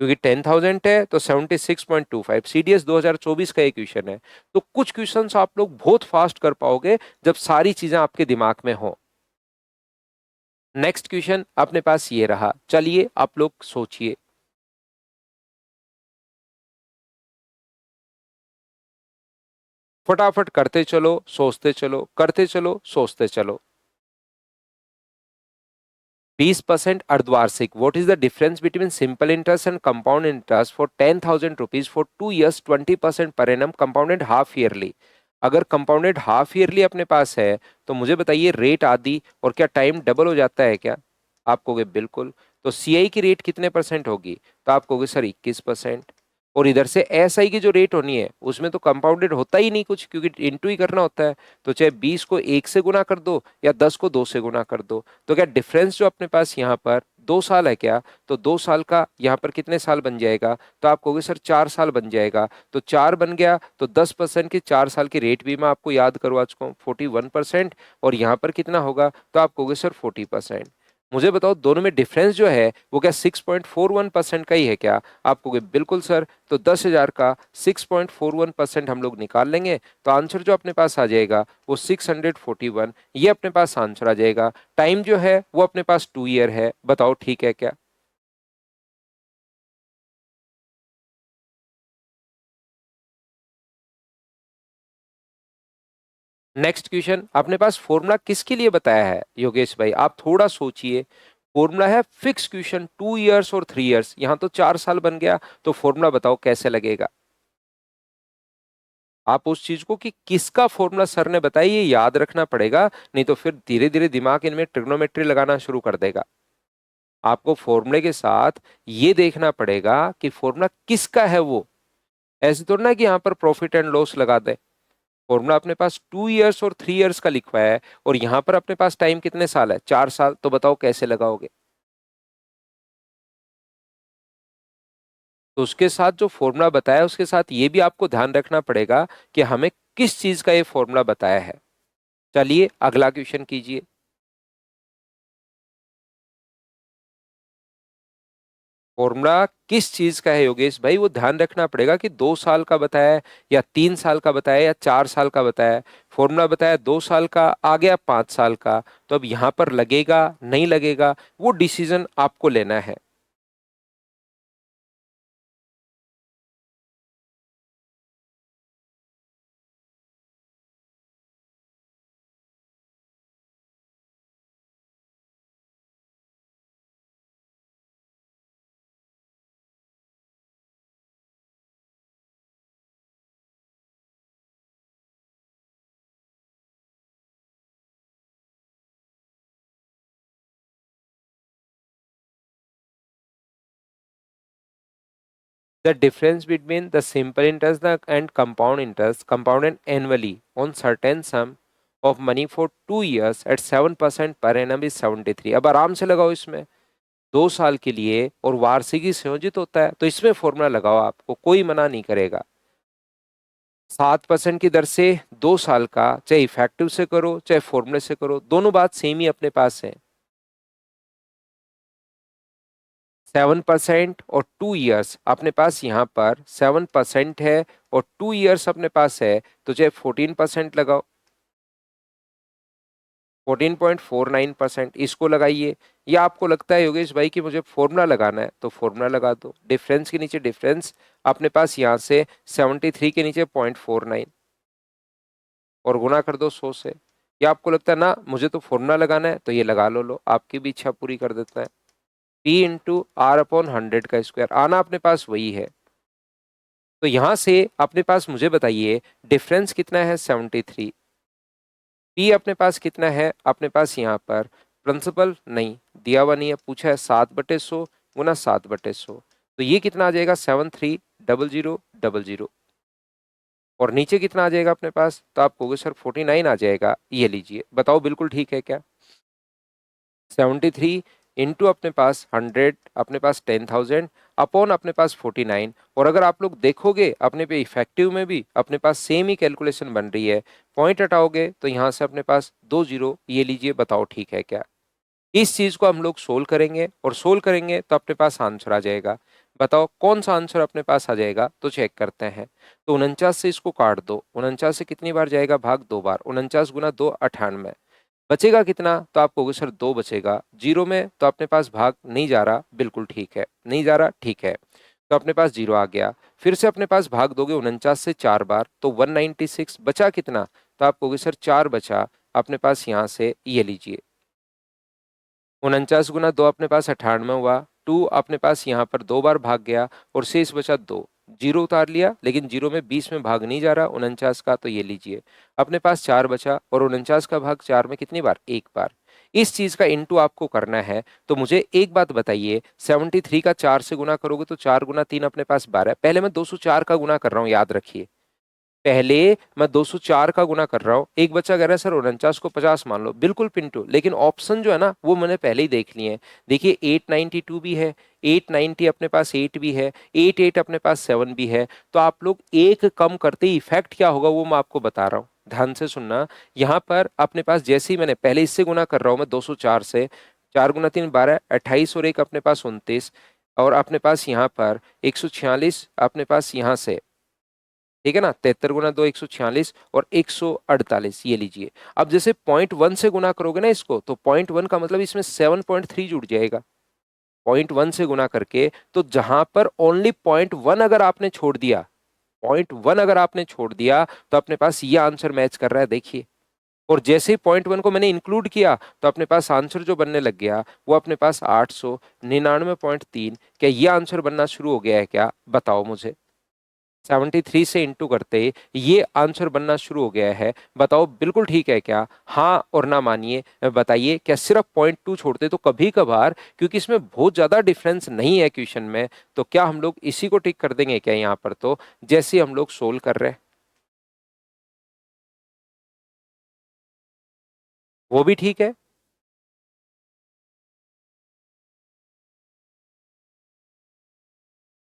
Speaker 1: क्योंकि 10,000 है तो 76.25, सीडीएस 2024 का एक क्वेश्चन है। तो कुछ क्वेश्चंस आप लोग बहुत फास्ट कर पाओगे जब सारी चीजें आपके दिमाग में हो। नेक्स्ट क्वेश्चन अपने पास ये रहा, चलिए आप लोग सोचिए। फटाफट करते चलो, सोचते चलो, करते चलो, सोचते चलो। 20% अर्धवार्षिक, what is the difference between simple interest and compound interest for 10,000 rupees for 2 years 20% per annum compounded half yearly? अगर कंपाउंडेड हाफ ईयरली अपने पास है तो मुझे बताइए रेट आदि और क्या टाइम डबल हो जाता है क्या? आप कहोगे बिल्कुल। तो सीआई की रेट कितने परसेंट होगी? तो आप कहोगे सर 21%। और इधर से एसआई की जो रेट होनी है उसमें तो कंपाउंडेड होता ही नहीं कुछ, क्योंकि इंटू ही करना होता है। तो चाहे 20 को 1 से गुना कर दो या 10 को 2 से गुना कर दो। तो क्या डिफरेंस जो अपने पास यहाँ पर 2 साल है क्या? तो 2 साल का यहाँ पर कितने साल बन जाएगा? तो आप कहोगे सर 4 साल बन जाएगा। तो 4 बन गया तो 10% की 4 साल की रेट भी मैं आपको याद करवा चुका हूँ 41%। और यहाँ पर कितना होगा? तो आप कहोगे सर 40%। मुझे बताओ दोनों में डिफरेंस जो है वो क्या 6.41% का ही है क्या? आप कहोगे बिल्कुल सर। तो 10,000 का 6.41% हम लोग निकाल लेंगे, तो आंसर जो अपने पास आ जाएगा वो 641, ये अपने पास आंसर आ जाएगा। टाइम जो है वो अपने पास 2 ईयर है। बताओ ठीक है क्या? नेक्स्ट क्वेश्चन अपने पास फॉर्मूला किसके लिए बताया है योगेश भाई? आप थोड़ा सोचिए। फॉर्मूला है फिक्स क्वेश्चन 2 years और 3 years, यहां तो 4 साल बन गया। तो फॉर्मूला बताओ कैसे लगेगा? आप उस चीज को कि किसका फॉर्मूला सर ने बताया ये याद रखना पड़ेगा, नहीं तो फिर धीरे धीरे दिमाग इनमें ट्रिग्नोमेट्री लगाना शुरू कर देगा। आपको फॉर्मूले के साथ ये देखना पड़ेगा कि फॉर्मूला किसका है वो। ऐसे तो ना कि यहाँ पर प्रॉफिट एंड लॉस लगा दे। फॉर्मूला अपने पास 2 इयर्स और 3 इयर्स का लिखवा है और यहाँ पर अपने पास टाइम कितने साल है, 4 साल। तो बताओ कैसे लगाओगे। तो उसके साथ जो फॉर्मूला बताया उसके साथ ये भी आपको ध्यान रखना पड़ेगा कि हमें किस चीज का ये फॉर्मूला बताया है। चलिए अगला क्वेश्चन कीजिए। फॉर्मूला किस चीज का है योगेश भाई, वो ध्यान रखना पड़ेगा कि 2 साल का बताया है या 3 साल का बताया है या 4 साल का बताया है। फॉर्मूला बताया 2 साल का, आ गया 5 साल का, तो अब यहां पर लगेगा नहीं लगेगा वो डिसीजन आपको लेना है। The difference between the simple interest and compounded annually on certain sum of money for 2 years at 7% per annum is 73। अब आराम से लगाओ इसमें। 2 साल के लिए और वार्षिकी संयोजित होता है तो इसमें फॉर्मूला लगाओ, आपको कोई मना नहीं करेगा। 7% की दर से 2 साल का, चाहे इफेक्टिव से करो चाहे फॉर्मूले से करो, दोनों बात सेम ही अपने पास है। 7% और 2 इयर्स अपने पास यहाँ पर 7% है और 2 इयर्स अपने पास है, तो चाहे 14% लगाओ। 14.49% इसको लगाइए। या आपको लगता है योगेश भाई कि मुझे फॉर्मूला लगाना है तो फॉर्मूला लगा दो। डिफरेंस के नीचे डिफरेंस अपने पास यहाँ से 73 के नीचे 0.49 और गुना कर दो 100 से। या आपको लगता है ना मुझे तो फॉर्मूला लगाना है तो ये लगा लो, आपकी भी इच्छा पूरी कर देता है। P/R/100 का स्क्वायर आना अपने पास वही है। तो यहां से अपने पास मुझे बताइए डिफरेंस कितना है 73। पी अपने पास कितना है, अपने पास यहाँ पर प्रिंसिपल नहीं दिया हुआ नहीं है, पूछा है 7/100 गुना 7/100। तो ये कितना आ जाएगा 730000। और नीचे कितना आ जाएगा अपने पास, तो आप कहोगे सर 49 आ जाएगा। ये लीजिए बताओ बिल्कुल ठीक है क्या। 73 इंटू अपने पास 100 अपने पास 10,000 अपॉन अपने पास 49। और अगर आप लोग देखोगे अपने पे इफेक्टिव में भी अपने पास सेम ही कैलकुलेशन बन रही है। पॉइंट हटाओगे तो यहाँ से अपने पास 2 0। ये लीजिए बताओ ठीक है क्या। इस चीज को हम लोग सोल्व करेंगे और सोल्व करेंगे तो अपने पास आंसर आ जाएगा। बताओ कौन सा आंसर अपने पास आ जाएगा, तो चेक करते हैं। तो 49 से इसको काट दो, 49 से कितनी बार जाएगा भाग, 2 बार। 49 गुना 2 98। बचेगा कितना, तो आप कहोगे सर 2 बचेगा। जीरो में तो अपने पास भाग नहीं जा रहा, बिल्कुल ठीक है नहीं जा रहा, ठीक है। तो अपने पास 0 आ गया। फिर से अपने पास भाग दोगे 49 से 4 बार तो 196। बचा कितना, तो आप कहोगे सर 4 बचा अपने पास। यहाँ से ये लीजिए 49 गुना 2 अपने पास 98 हुआ। 2 अपने पास यहाँ पर 2 बार भाग गया और शेष बचा 2। जीरो उतार लिया लेकिन जीरो में 20 में भाग नहीं जा रहा 49 का, तो ये लीजिए अपने पास 4 बचा। और 49 का भाग 4 में कितनी बार, 1 बार। इस चीज का इंटू आपको करना है। तो मुझे एक बात बताइए, 73 का 4 से गुना करोगे तो 4 गुना 3 अपने पास 12। पहले मैं 204 का गुना कर रहा हूँ, याद रखिए। पहले मैं 204 का गुना कर रहा हूँ। एक बच्चा कह रहा है सर 49 को 50 मान लो, बिल्कुल पिंटू, लेकिन ऑप्शन जो है ना वो मैंने पहले ही देख लिए हैं। देखिए 892 भी है, 890 अपने पास 8 भी है, 88 अपने पास 7 भी है। तो आप लोग एक कम करते ही इफेक्ट क्या होगा वो मैं आपको बता रहा हूँ, ध्यान से सुनना। यहाँ पर अपने पास जैसे ही मैंने पहले इससे गुना कर रहा हूँ मैं 204 से, 4 गुना 3 12, 28 और एक अपने पास 29। और अपने पास यहाँ पर 146 अपने पास यहाँ से, ठीक है ना। 73 गुना 2 146 और 148, ये लीजिए। अब जैसे 0.1 से गुना करोगे ना इसको, तो 0.1 का मतलब इसमें 7.3 जुड़ जाएगा। 0.1 से गुना करके, तो जहां पर ओनली 0.1 अगर आपने छोड़ दिया, 0.1 अगर आपने छोड़ दिया, तो अपने पास ये आंसर मैच कर रहा है, देखिए। और जैसे ही 0.1 को मैंने इंक्लूड किया तो अपने पास आंसर जो बनने लग गया वो अपने पास 899.3। क्या ये आंसर बनना शुरू हो गया है क्या, बताओ मुझे। 73 से इंटू करते ये आंसर बनना शुरू हो गया है। बताओ बिल्कुल ठीक है क्या? हाँ और ना मानिए, बताइए क्या सिर्फ 0.2 छोड़ते तो कभी कभार, क्योंकि इसमें बहुत ज्यादा डिफरेंस नहीं है क्वेश्चन में, तो क्या हम लोग इसी को टिक कर देंगे क्या यहाँ पर? तो जैसे हम लोग सोल्व कर रहे हैं वो भी ठीक है।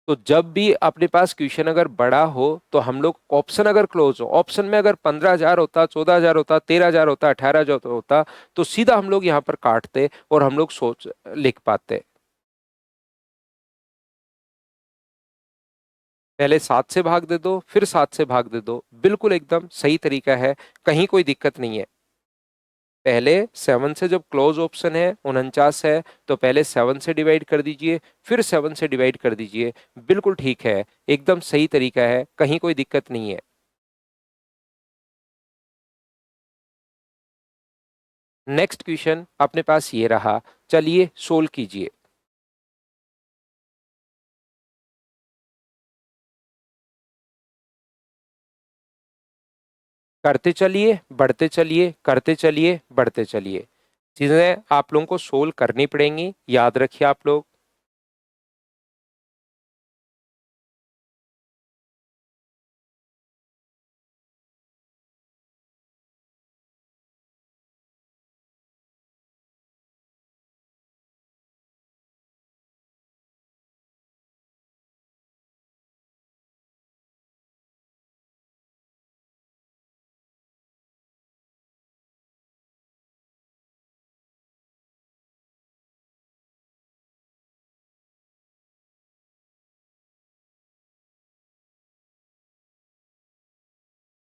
Speaker 1: तो जब भी अपने पास क्वेश्चन अगर बड़ा हो तो हम लोग ऑप्शन अगर क्लोज हो, ऑप्शन में अगर 15,000 होता, 14,000 होता, 13,000 होता, 18,000 होता, तो सीधा हम लोग यहाँ पर काटते और हम लोग सोच लिख पाते। पहले 7 से भाग दे दो, फिर 7 से भाग दे दो, बिल्कुल एकदम सही तरीका है, कहीं कोई दिक्कत नहीं है। पहले 7 से जब क्लोज ऑप्शन है 49 है, तो पहले 7 से डिवाइड कर दीजिए, फिर 7 से डिवाइड कर दीजिए, बिल्कुल ठीक है, एकदम सही तरीका है, कहीं कोई दिक्कत नहीं है। नेक्स्ट क्वेश्चन अपने पास ये रहा, चलिए सोल्व कीजिए। करते चलिए, बढ़ते चलिए, करते चलिए, बढ़ते चलिए। चीजें आप लोगों को सोल्व करनी पड़ेंगी, याद रखिए आप लोग।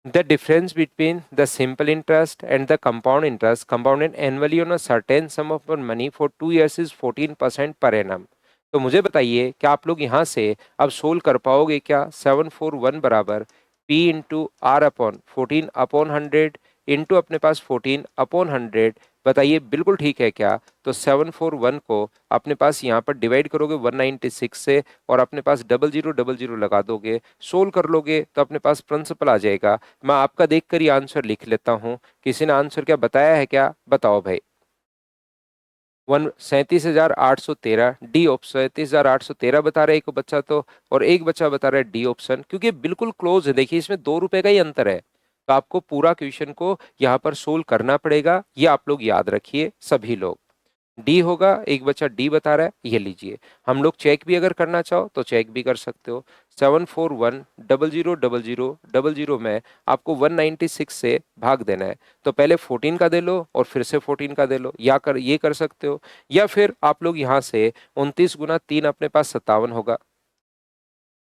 Speaker 1: The difference between the simple interest and the compound interest compounded annually on a certain sum of money for 2 years is 14% per annum। तो मुझे बताइए क्या आप लोग यहाँ से अब सोल्व कर पाओगे क्या? 741 बराबर P into R upon 14/100 into अपने पास 14/100। बताइए बिल्कुल ठीक है क्या? तो 741 को अपने पास यहाँ पर डिवाइड करोगे 196 से और अपने पास 0000 लगा दोगे, सोल्व कर लोगे तो अपने पास प्रिंसिपल आ जाएगा। मैं आपका देखकर ही आंसर लिख लेता हूँ। किसी ने आंसर क्या बताया है क्या? बताओ भाई। 37,813 डी ऑप्शन, 37,813 बता रहा है एक बच्चा तो, और एक बच्चा बता रहा है डी ऑप्शन, क्योंकि ये बिल्कुल क्लोज है। देखिए इसमें 2 रुपए का ही अंतर है, तो आपको पूरा क्वेश्चन को यहाँ पर सोल्व करना पड़ेगा, ये आप लोग याद रखिए सभी लोग। डी होगा, एक बच्चा डी बता रहा है, ये लीजिए। हम लोग चेक भी अगर करना चाहो तो चेक भी कर सकते हो। 741 0000 में आपको 196 से भाग देना है, तो पहले 14 का दे लो और फिर से 14 का दे लो, या कर ये कर सकते हो, या फिर आप लोग यहाँ से 29 गुना 3 अपने पास 57 होगा।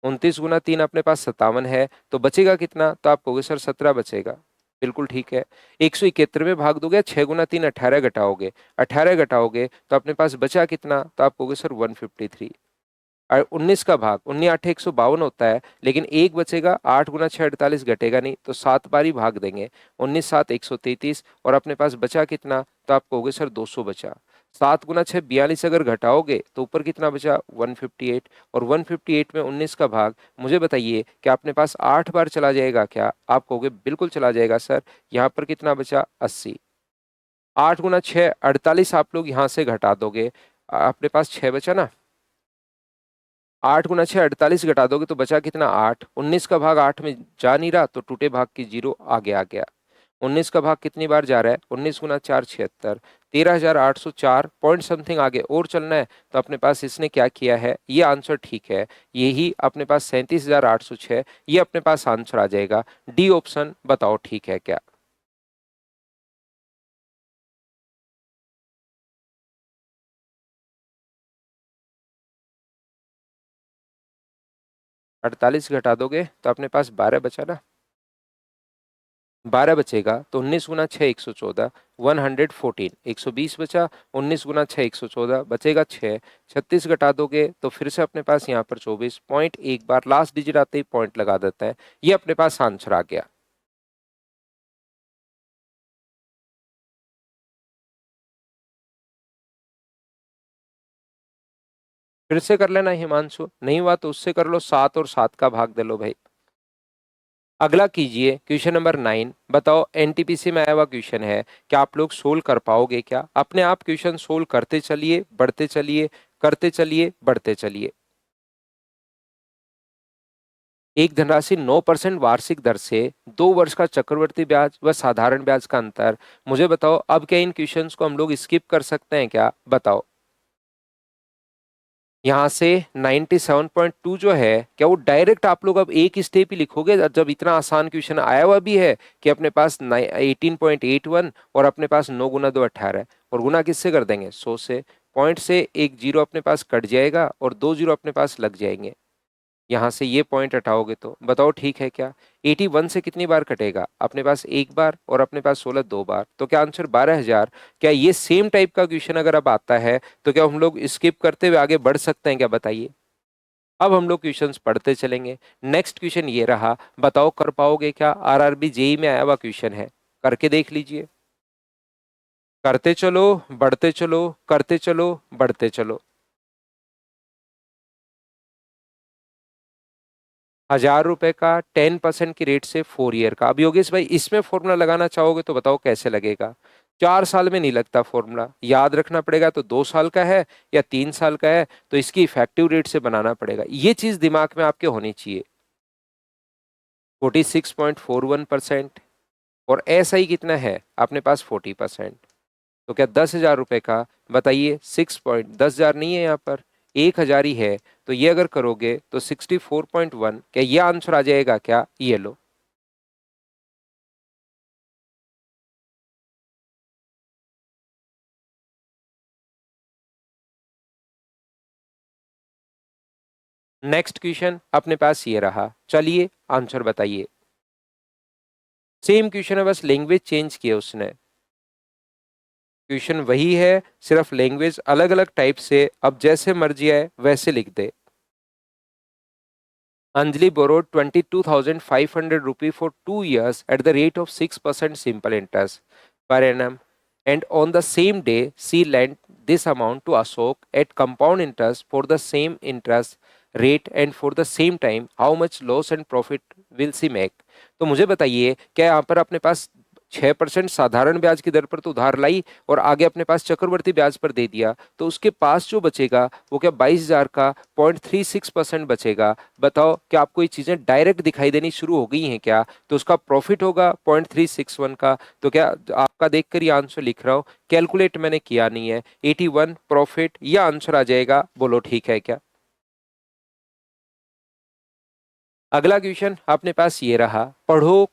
Speaker 1: 29 गुना 3 अपने पास 57 है, तो बचेगा कितना? तो आप कहोगे सर 17 बचेगा। बिल्कुल ठीक है। 171 में भाग दोगे, 6 गुना 3 18 घटाओगे, 18 घटाओगे तो अपने पास बचा कितना? तो आप कहोगे सर 153। और 19 का भाग 19 8 152 होता है, लेकिन एक बचेगा, 8 गुना 6 48 घटेगा नहीं, तो 7 बार ही भाग देंगे। 19 7 133 और अपने पास बचा कितना? तो आप कहोगे सर 200 बचा। 7 गुना 6 42 अगर घटाओगे तो ऊपर कितना बचा? 158। और 158 में 19 का भाग, मुझे बताइए क्या अपने पास 8 बार चला जाएगा क्या? आप कहोगे बिल्कुल चला जाएगा सर। यहाँ पर कितना बचा? 80। 8 गुना 6 48 आप लोग यहाँ से घटा दोगे, अपने पास 6 बचा ना। 8 गुना 6 48 घटा दोगे तो बचा कितना? 8। 19 का भाग 8 में जा नहीं रहा, तो टूटे भाग की जीरो आगे आ गया। 19 का भाग कितनी बार जा रहा है? 19 गुना 4 76। 13,804 पॉइंट समथिंग आगे और चलना है, तो अपने पास इसने क्या किया है? ये आंसर ठीक है, यही अपने पास 37,806, ये अपने पास आंसर आ जाएगा। डी ऑप्शन बताओ ठीक है क्या? 48 घटा दोगे तो अपने पास 12 बचा ना। 12 बचेगा तो 19 गुना 6 114, 114, 120 बचा। 19 गुना 6 114 बचेगा 6। 36 घटा दोगे तो फिर से अपने पास यहाँ पर 24 पॉइंट, एक बार लास्ट डिजिट आते ही पॉइंट लगा देता है, ये अपने पास आंसर आ गया। फिर से कर लेना हिमांशु, नहीं हुआ तो उससे कर लो, 7 और 7 का भाग दे लो भाई। अगला कीजिए क्वेश्चन नंबर 9। बताओ, एनटीपीसी में आया हुआ क्वेश्चन है, क्या आप लोग सोल्व कर पाओगे क्या? अपने आप क्वेश्चन सोल्व करते चलिए, बढ़ते चलिए, करते चलिए, बढ़ते चलिए। एक धनराशि 9% वार्षिक दर से 2 वर्ष का चक्रवृद्धि ब्याज व साधारण ब्याज का अंतर। मुझे बताओ, अब क्या इन क्वेश्चंस को हम लोग स्किप कर सकते हैं क्या? बताओ। यहां से 97.2 जो है, क्या वो डायरेक्ट आप लोग अब एक स्टेप ही लिखोगे, जब इतना आसान क्वेश्चन आया हुआ भी है कि अपने पास 18.81 और अपने पास 9 × 2 = 18 है, और गुना किससे कर देंगे? 100 से। पॉइंट से एक जीरो अपने पास कट जाएगा और 2 जीरो अपने पास लग जाएंगे। यहां से ये पॉइंट हटाओगे तो बताओ ठीक है क्या? 81 से कितनी बार कटेगा? अपने पास एक बार, और अपने पास 16 2 बार, तो क्या आंसर 12,000? क्या ये सेम टाइप का क्वेश्चन अगर अब आता है तो क्या हम लोग स्किप करते हुए आगे बढ़ सकते हैं क्या? बताइए। अब हम लोग क्वेश्चंस पढ़ते चलेंगे। नेक्स्ट क्वेश्चन ये रहा, बताओ कर पाओगे क्या? आरआरबी जेई में आया हुआ क्वेश्चन है, करके देख लीजिए। करते चलो, बढ़ते चलो, करते चलो, बढ़ते चलो। 1,000 रुपए का 10% की रेट से 4 ईयर का। अब योगेश भाई, इसमें फॉर्मूला लगाना चाहोगे तो बताओ कैसे लगेगा? 4 साल में नहीं लगता फॉर्मूला, याद रखना पड़ेगा। तो 2 साल का है या 3 साल का है, तो इसकी इफेक्टिव रेट से बनाना पड़ेगा। ये चीज दिमाग में आपके होनी चाहिए। 46.41%। और ऐसा ही कितना है अपने पास? 40%। तो क्या 10,000 रुपए का, बताइए, 6 पॉइंट, 10,000 नहीं है यहाँ पर, 1,000 ही है। तो ये अगर करोगे तो 64.1, क्या ये आंसर आ जाएगा क्या? ये लो। नेक्स्ट क्वेश्चन अपने पास ये रहा, चलिए आंसर बताइए। सेम क्वेश्चन है, बस लैंग्वेज चेंज किया उसने। क्वेश्चन वही है, सिर्फ लैंग्वेज अलग अलग टाइप से, अब जैसे मर्जी आए वैसे लिख दे। Anjali borrowed 22,500 rupee for 2 years at the rate of 6% simple interest per annum, and on the same day she lent this amount to Ashok at compound interest for the same interest rate, and for the same time how much loss and profit will she make? तो मुझे बताइए, क्या यहाँ पर अपने पास 6% साधारण ब्याज की दर पर तो उधार लाई, और आगे अपने पास चक्रवर्ती ब्याज पर दे दिया, तो उसके पास जो बचेगा वो क्या 22,000 का 0.36% बचेगा? बताओ, क्या आपको ये चीजें डायरेक्ट दिखाई देनी शुरू हो गई हैं क्या? तो उसका प्रॉफिट होगा 0.361 का। तो क्या आपका देखकर ये आंसर लिख रहा हूं, कैलकुलेट मैंने किया नहीं है। 81 प्रॉफिट, यह आंसर आ जाएगा। बोलो ठीक है क्या? अगला क्वेश्चन अपने पास ये रहा, पढ़ो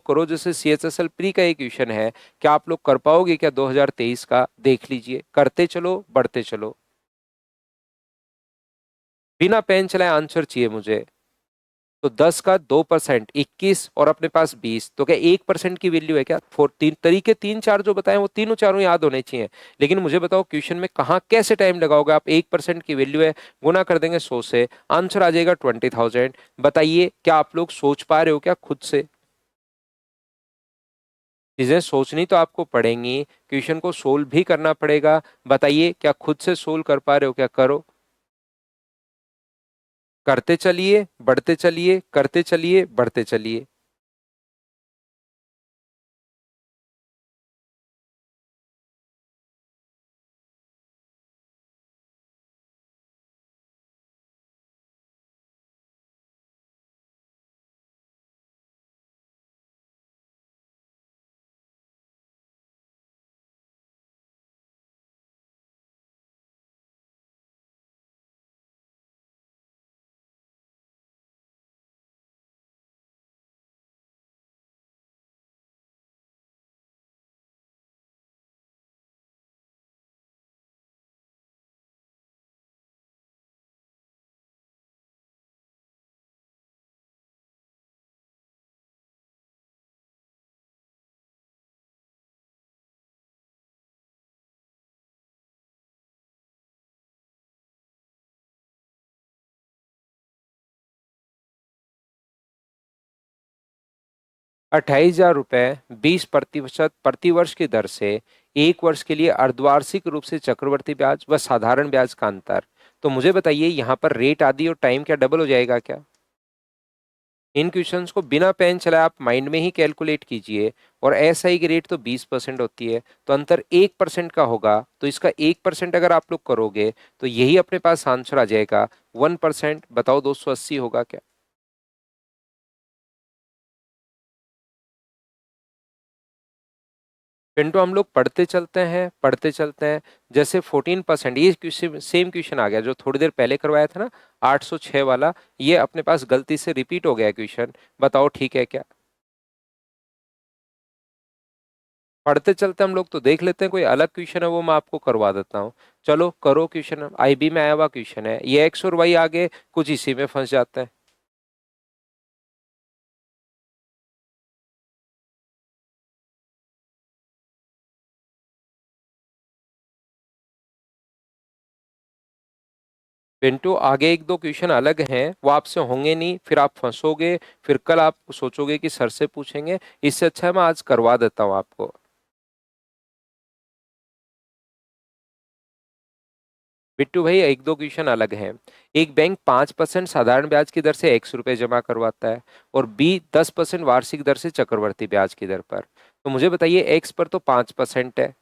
Speaker 1: करो, जैसे सीएचएसएल प्री का एक क्वेश्चन है। क्या आप लोग कर पाओगे क्या 2023 का? देख लीजिए, करते चलो, बढ़ते चलो। बिना पेन चलाए आंसर चाहिए मुझे। तो 10 का 2%, 21, और अपने पास 20, तो क्या 1% की वैल्यू है क्या? तीन तरीके, तीन चार जो बताए वो तीनों चारों याद होने चाहिए। लेकिन मुझे बताओ क्वेश्चन में कहाँ कैसे टाइम लगाओगे आप? 1% की वैल्यू है, गुना कर देंगे 100 से, आंसर आ जाएगा 20,000। बताइए, क्या आप लोग सोच पा रहे हो क्या खुद से? चीजें सोचनी तो आपको पड़ेंगी, क्वेश्चन को सोल्व भी करना पड़ेगा। बताइए, क्या खुद से सोल्व कर पा रहे हो क्या? करो। करते चलिए, बढ़ते चलिए, करते चलिए, बढ़ते चलिए। ₹28,000 20% प्रति वर्ष की दर से 1 वर्ष के लिए अर्धवार्षिक रूप से चक्रवर्ती ब्याज व साधारण ब्याज का अंतर। तो मुझे बताइए, यहाँ पर रेट आदि और टाइम क्या डबल हो जाएगा क्या? इन क्वेश्चंस को बिना पेन चलाए आप माइंड में ही कैलकुलेट कीजिए। और एसआई की रेट तो 20% होती है, तो अंतर 1% का होगा, तो इसका 1% अगर आप लोग करोगे तो यही अपने पास आंसर आ जाएगा 1%। बताओ 280 होगा क्या? पिंटू हम लोग पढ़ते चलते हैं पढ़ते चलते हैं। जैसे 14%, ये सेम क्वेश्चन आ गया जो थोड़ी देर पहले करवाया था ना, 806 वाला। ये अपने पास गलती से रिपीट हो गया क्वेश्चन। बताओ ठीक है क्या? पढ़ते चलते हम लोग तो देख लेते हैं, कोई अलग क्वेश्चन है वो मैं आपको करवा देता हूँ। चलो करो क्वेश्चन, आईबी में आया हुआ क्वेश्चन है, ये एक्स और वाई आगे कुछ इसी में फंस जाते हैं। पिंटू आगे एक दो क्वेश्चन अलग हैं, वो आपसे होंगे नहीं, फिर आप फंसोगे, फिर कल आप सोचोगे कि सर से पूछेंगे। इससे अच्छा है मैं आज करवा देता हूँ आपको। बिट्टू भाई एक दो क्वेश्चन अलग हैं। एक बैंक 5% साधारण ब्याज की दर से x रुपए जमा करवाता है, और बी 10% वार्षिक दर से चक्रवर्ती ब्याज की दर पर। तो मुझे बताइए एक्स पर तो 5% है,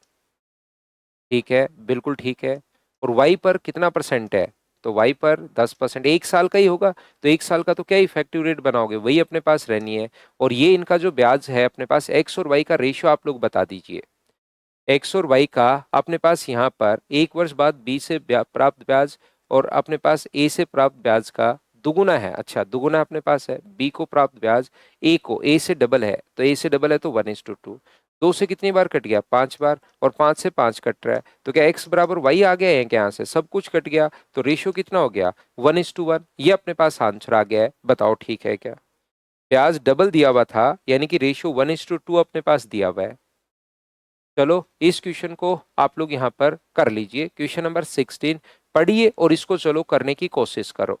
Speaker 1: ठीक है, बिल्कुल ठीक है। और वाई पर कितना परसेंट है? तो वाई पर 10%, एक साल का ही होगा। तो एक साल का तो क्या इफेक्टिव रेट बनाओगे, वही अपने पास रहनी है। और ये इनका जो ब्याज है अपने पास, एक्स और वाई का रेशियो आप लोग बता दीजिए। एक्स और वाई का अपने पास यहाँ पर एक वर्ष बाद बी से प्राप्त ब्याज, और अपने पास ए से प्राप्त ब्याज का दुगुना है। अच्छा, दुगुना अपने पास है, बी को प्राप्त ब्याज, ए को, ए से डबल है, तो ए से डबल है तो 1:2। दो से कितनी बार कट गया? 5 बार, और 5 से 5 कट रहा है, तो क्या एक्स बराबर वाई आ गया है क्या? यहाँ से सब कुछ कट गया, तो रेशियो कितना हो गया? 1:1। ये अपने पास आंसर आ गया है। बताओ ठीक है क्या? ब्याज डबल दिया हुआ था, यानी कि रेशियो 1:2 अपने पास दिया हुआ है। चलो इस क्वेश्चन को आप लोग यहाँ पर कर लीजिए, क्वेश्चन नंबर 16 पढ़िए और इसको चलो करने की कोशिश करो।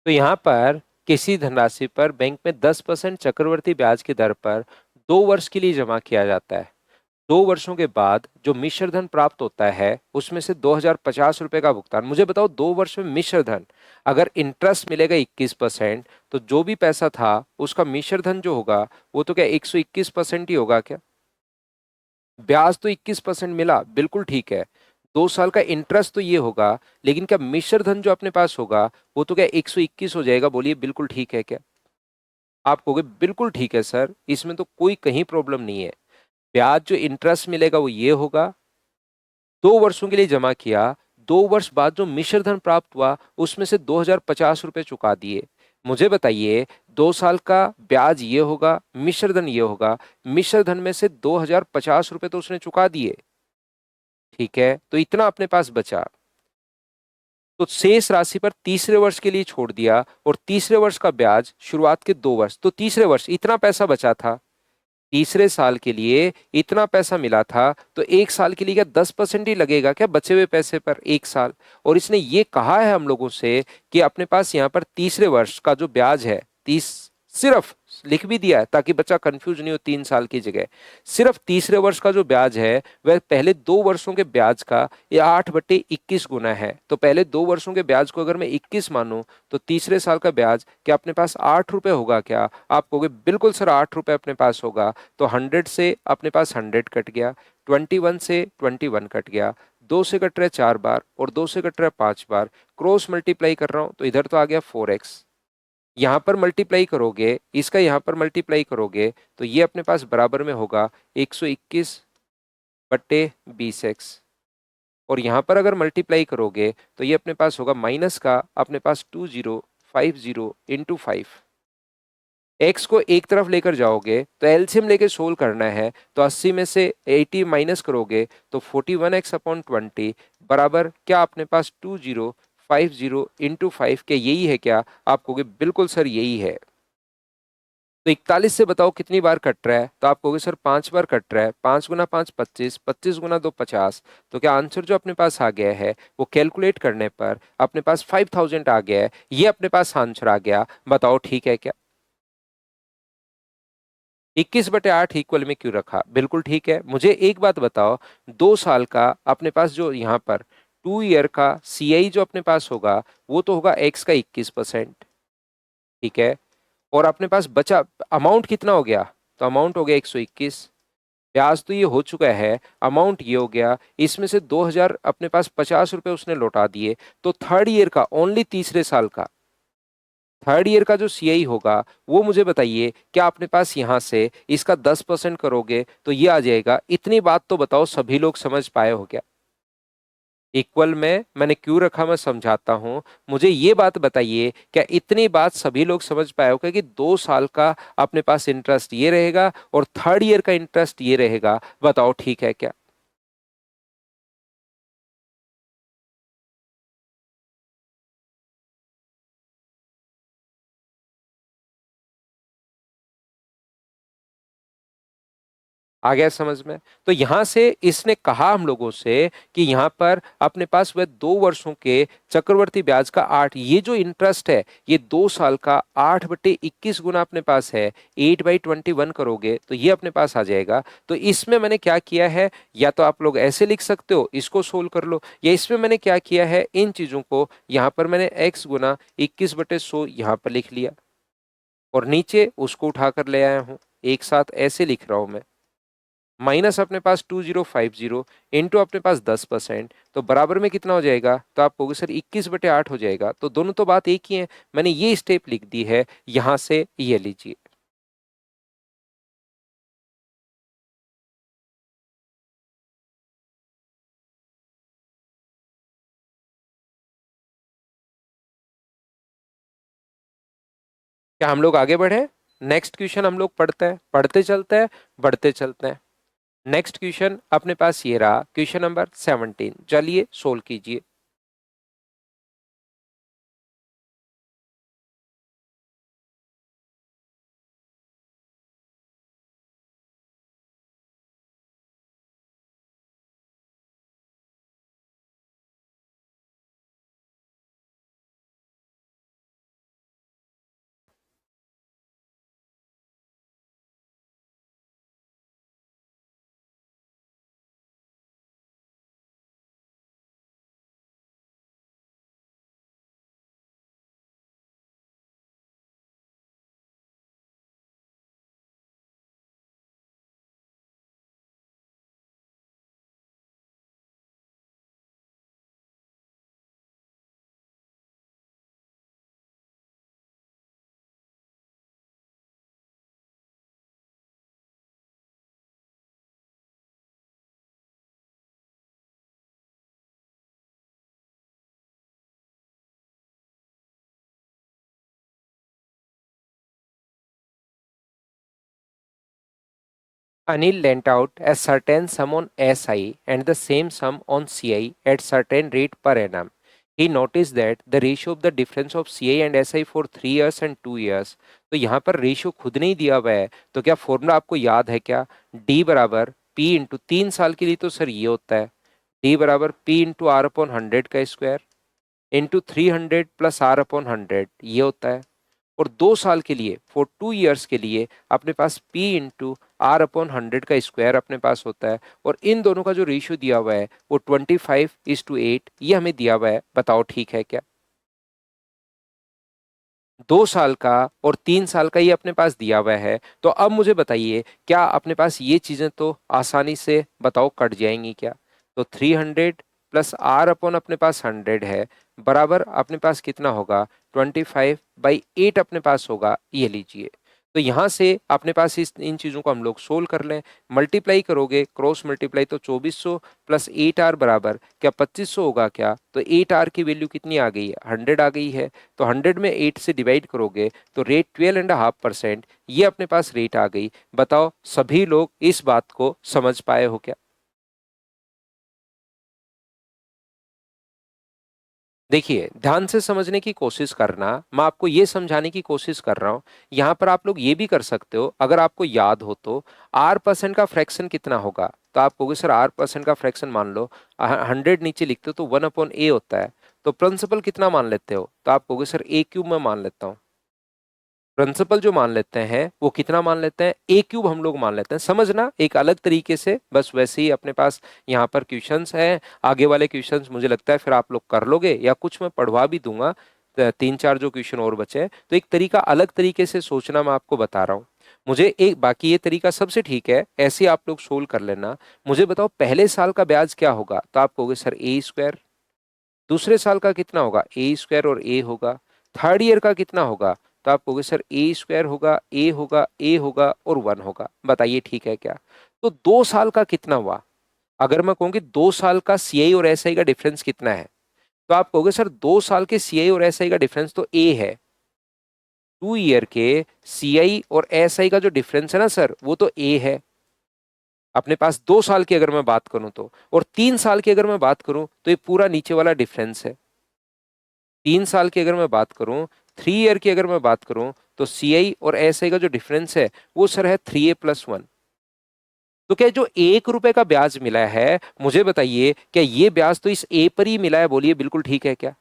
Speaker 1: तो यहाँ पर किसी धनराशि पर बैंक में 10% चक्रवर्ती ब्याज की दर पर 2 वर्ष के लिए जमा किया जाता है। 2 वर्षों के बाद जो मिश्र धन प्राप्त होता है उसमें से 2050 रुपए का भुगतान। मुझे बताओ 2 वर्ष में मिश्र धन, अगर इंटरेस्ट मिलेगा 21%, तो जो भी पैसा था उसका मिश्र धन जो होगा वो तो क्या 121% ही होगा क्या? ब्याज तो 21% मिला, बिल्कुल ठीक है। 2 साल का इंटरेस्ट तो ये होगा, लेकिन क्या मिश्र धन जो अपने पास होगा वो तो क्या 121 हो जाएगा? बोलिए बिल्कुल ठीक है क्या? आप कहोगे बिल्कुल ठीक है सर, इसमें तो कोई कहीं प्रॉब्लम नहीं है। ब्याज जो इंटरेस्ट मिलेगा वो ये होगा, 2 वर्षों के लिए जमा किया, 2 वर्ष बाद जो मिश्र धन प्राप्त हुआ उसमें से 2050 रुपए चुका दिए। मुझे बताइए 2 साल का ब्याज ये होगा, मिश्र धन ये होगा, मिश्र धन में से 2050 रुपए तो उसने चुका दिए, ठीक है, तो इतना अपने पास बचा। तो शेष राशि पर तीसरे वर्ष के लिए छोड़ दिया, और तीसरे वर्ष का ब्याज शुरुआत के 2 वर्ष, तो तीसरे वर्ष इतना पैसा बचा था, तीसरे साल के लिए इतना पैसा मिला था, तो एक साल के लिए क्या 10% ही लगेगा क्या बचे हुए पैसे पर एक साल? और इसने ये कहा है हम लोगों से कि अपने पास यहाँ पर तीसरे वर्ष का जो ब्याज है, 30 सिर्फ लिख भी दिया है ताकि बच्चा कंफ्यूज नहीं हो, 3 साल की जगह सिर्फ तीसरे वर्ष का जो ब्याज है वह पहले 2 वर्षों के ब्याज का ये 8/21 गुना है। तो पहले 2 वर्षों के ब्याज को अगर मैं 21 मानूं तो तीसरे साल का ब्याज क्या अपने पास 8 रुपए होगा क्या? आप कहोगे बिल्कुल सर 8 रुपए अपने पास होगा। तो 100 से अपने पास 100 कट गया, 21 से 21 कट गया, 2 से कट रहा है 4 बार और 2 से कट रहा है 5 बार, क्रॉस मल्टीप्लाई कर रहा हूं तो इधर तो आ गया 4x। यहां पर मल्टीप्लाई करोगे, इसका यहां पर मल्टीप्लाई करोगे तो ये अपने पास बराबर में होगा 121/20x। और यहां पर अगर मल्टीप्लाई करोगे तो ये अपने पास होगा माइनस का अपने पास 2050 इंटू 5। एक्स को एक तरफ लेकर जाओगे तो एलसीएम लेके सोल्व करना है, तो 80 में से 80 माइनस करोगे तो 41x/20 बराबर क्या अपने पास 2050 इंटू 5 के यही है क्या? आप कहोगे बिल्कुल सर यही है। तो 41 से बताओ कितनी बार कट रहा है? तो आप कहोगे सर 5 बार कट रहा है, 5 गुना 5 25, 25 गुना 2 50। तो क्या आंसर जो अपने पास आ गया है वो कैलकुलेट करने पर अपने पास 5000 आ गया है, ये अपने पास आंसर आ गया। बताओ ठीक है क्या? 21/8 इक्वल में क्यों रखा? बिल्कुल ठीक है। मुझे एक बात बताओ, 2 साल का अपने पास जो यहाँ पर 2 ईयर का सीआई जो अपने पास होगा वो तो होगा एक्स का 21%। ठीक है। और अपने पास बचा अमाउंट कितना हो गया? तो अमाउंट हो गया 121। ब्याज तो ये हो चुका है, अमाउंट ये हो गया, इसमें से 2000 अपने पास 50 रुपए उसने लौटा दिए। तो थर्ड ईयर का, ओनली तीसरे साल का थर्ड ईयर का जो सीआई होगा वो मुझे बताइए, क्या अपने पास यहां से इसका 10% करोगे तो ये आ जाएगा। इतनी बात तो बताओ सभी लोग समझ पाए हो क्या? इक्वल में मैंने क्यों रखा मैं समझाता हूं। मुझे ये बात बताइए, क्या इतनी बात सभी लोग समझ पाए हो क्या कि 2 साल का अपने पास इंटरेस्ट ये रहेगा और थर्ड ईयर का इंटरेस्ट ये रहेगा? बताओ ठीक है क्या? आ गया समझ में? तो यहां से इसने कहा हम लोगों से कि यहां पर अपने पास वह 2 वर्षों के चक्रवर्ती ब्याज का 8, ये जो इंटरेस्ट है ये 2 साल का 8/21 गुना अपने पास है, 8/21 करोगे तो ये अपने पास आ जाएगा। तो इसमें मैंने क्या किया है, या तो आप लोग ऐसे लिख सकते हो, इसको सोल्व कर लो, या इसमें मैंने क्या किया है, इन चीजों को यहां पर मैंने x गुना 21/100 यहां पर लिख लिया और नीचे उसको उठाकर ले आया हूं, एक साथ ऐसे लिख रहा हूं मैं। माइनस अपने पास 2050 इंटू अपने पास 10%, तो बराबर में कितना हो जाएगा? तो आप कहोगे सर 21/8 हो जाएगा। तो दोनों तो बात एक ही है, मैंने ये स्टेप लिख दी है, यहां से ये लीजिए। क्या हम लोग आगे बढ़े? नेक्स्ट क्वेश्चन हम लोग पढ़ते हैं, पढ़ते चलते हैं, बढ़ते चलते हैं। नेक्स्ट क्वेश्चन अपने पास ये रहा, क्वेश्चन नंबर 17। चलिए सोल्व कीजिए। Anil lent out a certain sum on SI and the same sum on CI at certain rate per annum. He noticed that the ratio of the difference of CI and SI for 3 years and 2 years. तो यहाँ पर रेशियो खुद नहीं दिया हुआ है, तो क्या फॉर्मूला आपको याद है क्या? D बराबर P इंटू 3 साल के लिए तो सर ये होता है, D बराबर P इंटू R/100 का स्क्वायर इंटू 300 प्लस R/100 ये होता है। और 2 साल के लिए फॉर 2 years के लिए अपने पास P इंटू आर अपॉन 100 का स्क्वायर अपने पास होता है। और इन दोनों का जो रेशियो दिया हुआ है वो 25:8 ये हमें दिया हुआ है। बताओ ठीक है क्या? 2 साल का और 3 साल का ये अपने पास दिया हुआ है। तो अब मुझे बताइए क्या अपने पास ये चीजें तो आसानी से बताओ कट जाएंगी क्या? तो 300 प्लस आर अपॉन अपने पास 100 है बराबर अपने पास कितना होगा? 25/8 अपने पास होगा। ये लीजिए। तो यहां से अपने पास इस इन चीजों को हम लोग सोल्व कर लें। मल्टीप्लाई करोगे, क्रॉस मल्टीप्लाई, तो 2400 प्लस 8r बराबर क्या 2500 होगा क्या? तो 8r की वैल्यू कितनी आ गई है? 100 आ गई है। तो 100 में 8 से डिवाइड करोगे तो रेट 12.5%, ये अपने पास रेट आ गई। बताओ सभी लोग इस बात को समझ पाए हो क्या? देखिए ध्यान से समझने की कोशिश करना, मैं आपको ये समझाने की कोशिश कर रहा हूं। यहां पर आप लोग ये भी कर सकते हो, अगर आपको याद हो तो आर परसेंट का फ्रैक्शन कितना होगा? तो आप कहोगे सर आर परसेंट का फ्रैक्शन मान लो 100 नीचे लिखते हो तो 1/a होता है। तो प्रिंसिपल कितना मान लेते हो? तो आप कहोगे सर a क्यूब में मान लेता हूँ। प्रिंसिपल जो मान लेते हैं वो कितना मान लेते हैं? ए क्यूब हम लोग मान लेते हैं। समझना एक अलग तरीके से, बस वैसे ही अपने पास यहाँ पर क्वेश्चंस हैं। आगे वाले क्वेश्चंस मुझे लगता है फिर आप लोग कर लोगे, या कुछ मैं पढ़वा भी दूंगा। 3-4 जो क्वेश्चन और बचे हैं, तो एक तरीका अलग तरीके से सोचना मैं आपको बता रहा हूँ। मुझे एक बाकी ये तरीका सबसे ठीक है, ऐसे आप लोग सोल्व कर लेना। मुझे बताओ पहले साल का ब्याज क्या होगा? तो आप कहोगे सर ए स्क्वायर। दूसरे साल का कितना होगा? ए स्क्वायर और ए होगा। थर्ड ईयर का कितना होगा? तो आप कहोगे सर ए स्क्वायर होगा, ए होगा, ए होगा और 1 होगा। बताइए ठीक है क्या? तो 2 साल का कितना हुआ? अगर मैं कहूँ कि 2 साल का सीआई और एसआई का डिफरेंस कितना है, तो आप कहोगे सर 2 साल के सीआई और एसआई का डिफरेंस तो ए है। 2 ईयर के सीआई और एसआई का जो डिफरेंस है ना सर, वो तो ए है अपने पास। 2 साल की अगर मैं बात करूं तो, और 3 साल की अगर मैं बात करूं तो ये पूरा नीचे वाला डिफरेंस है। 3 साल की अगर मैं बात करूं, 3 ईयर की अगर मैं बात करूं, तो सीआई और एसआई का जो डिफरेंस है वो सर है 3a+1। तो क्या जो 1 रुपए का ब्याज मिला है, मुझे बताइए क्या ये ब्याज तो इस ए पर ही मिला है? बोलिए बिल्कुल ठीक है क्या?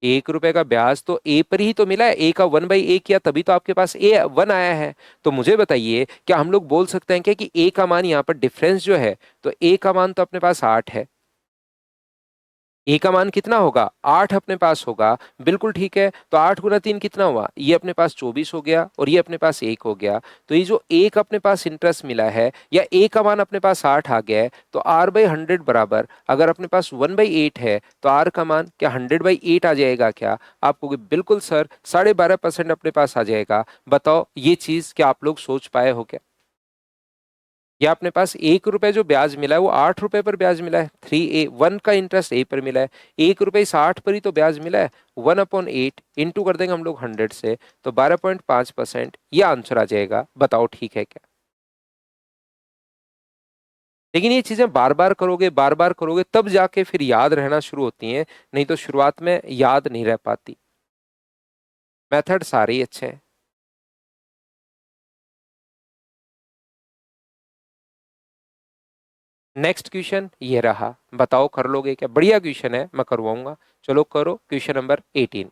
Speaker 1: 1 रुपए का ब्याज तो ए पर ही तो मिला है। ए का 1/a किया तभी तो आपके पास ए 1 आया है। तो मुझे बताइए क्या हम लोग बोल सकते हैं क्या कि ए का मान यहाँ पर डिफरेंस जो है, तो ए का मान तो अपने पास 8 है। ए का मान कितना होगा? 8 अपने पास होगा। बिल्कुल ठीक है। तो 8 × 3 कितना हुआ? ये अपने पास 24 हो गया और ये अपने पास 1 हो गया। तो ये जो एक अपने पास इंटरेस्ट मिला है, या ए का मान अपने पास 8 आ गया है, तो R/100 बराबर अगर अपने पास 1/8 है तो आर का मान क्या 100/8 आ जाएगा क्या? आप कहोगे बिल्कुल सर 12.5% अपने पास आ जाएगा। बताओ ये चीज क्या आप लोग सोच पाए हो क्या? या अपने पास 1 रुपए जो ब्याज मिला है वो 8 रुपए पर ब्याज मिला है। 3a, 1 का इंटरेस्ट ए पर मिला है। 1 रुपए इस 8 पर ही तो ब्याज मिला है। 1/8 इंटू कर देंगे हम लोग 100 से, तो 12.5% ये आंसर आ जाएगा। बताओ ठीक है क्या? लेकिन ये चीजें बार बार करोगे, बार बार करोगे, तब जाके फिर याद रहना शुरू होती हैं, नहीं तो शुरुआत में याद नहीं रह पाती। मेथड सारे ही अच्छे हैं। नेक्स्ट क्वेश्चन ये रहा, बताओ कर लोगे क्या? बढ़िया क्वेश्चन है, मैं करवाऊंगा। चलो करो क्वेश्चन नंबर 18।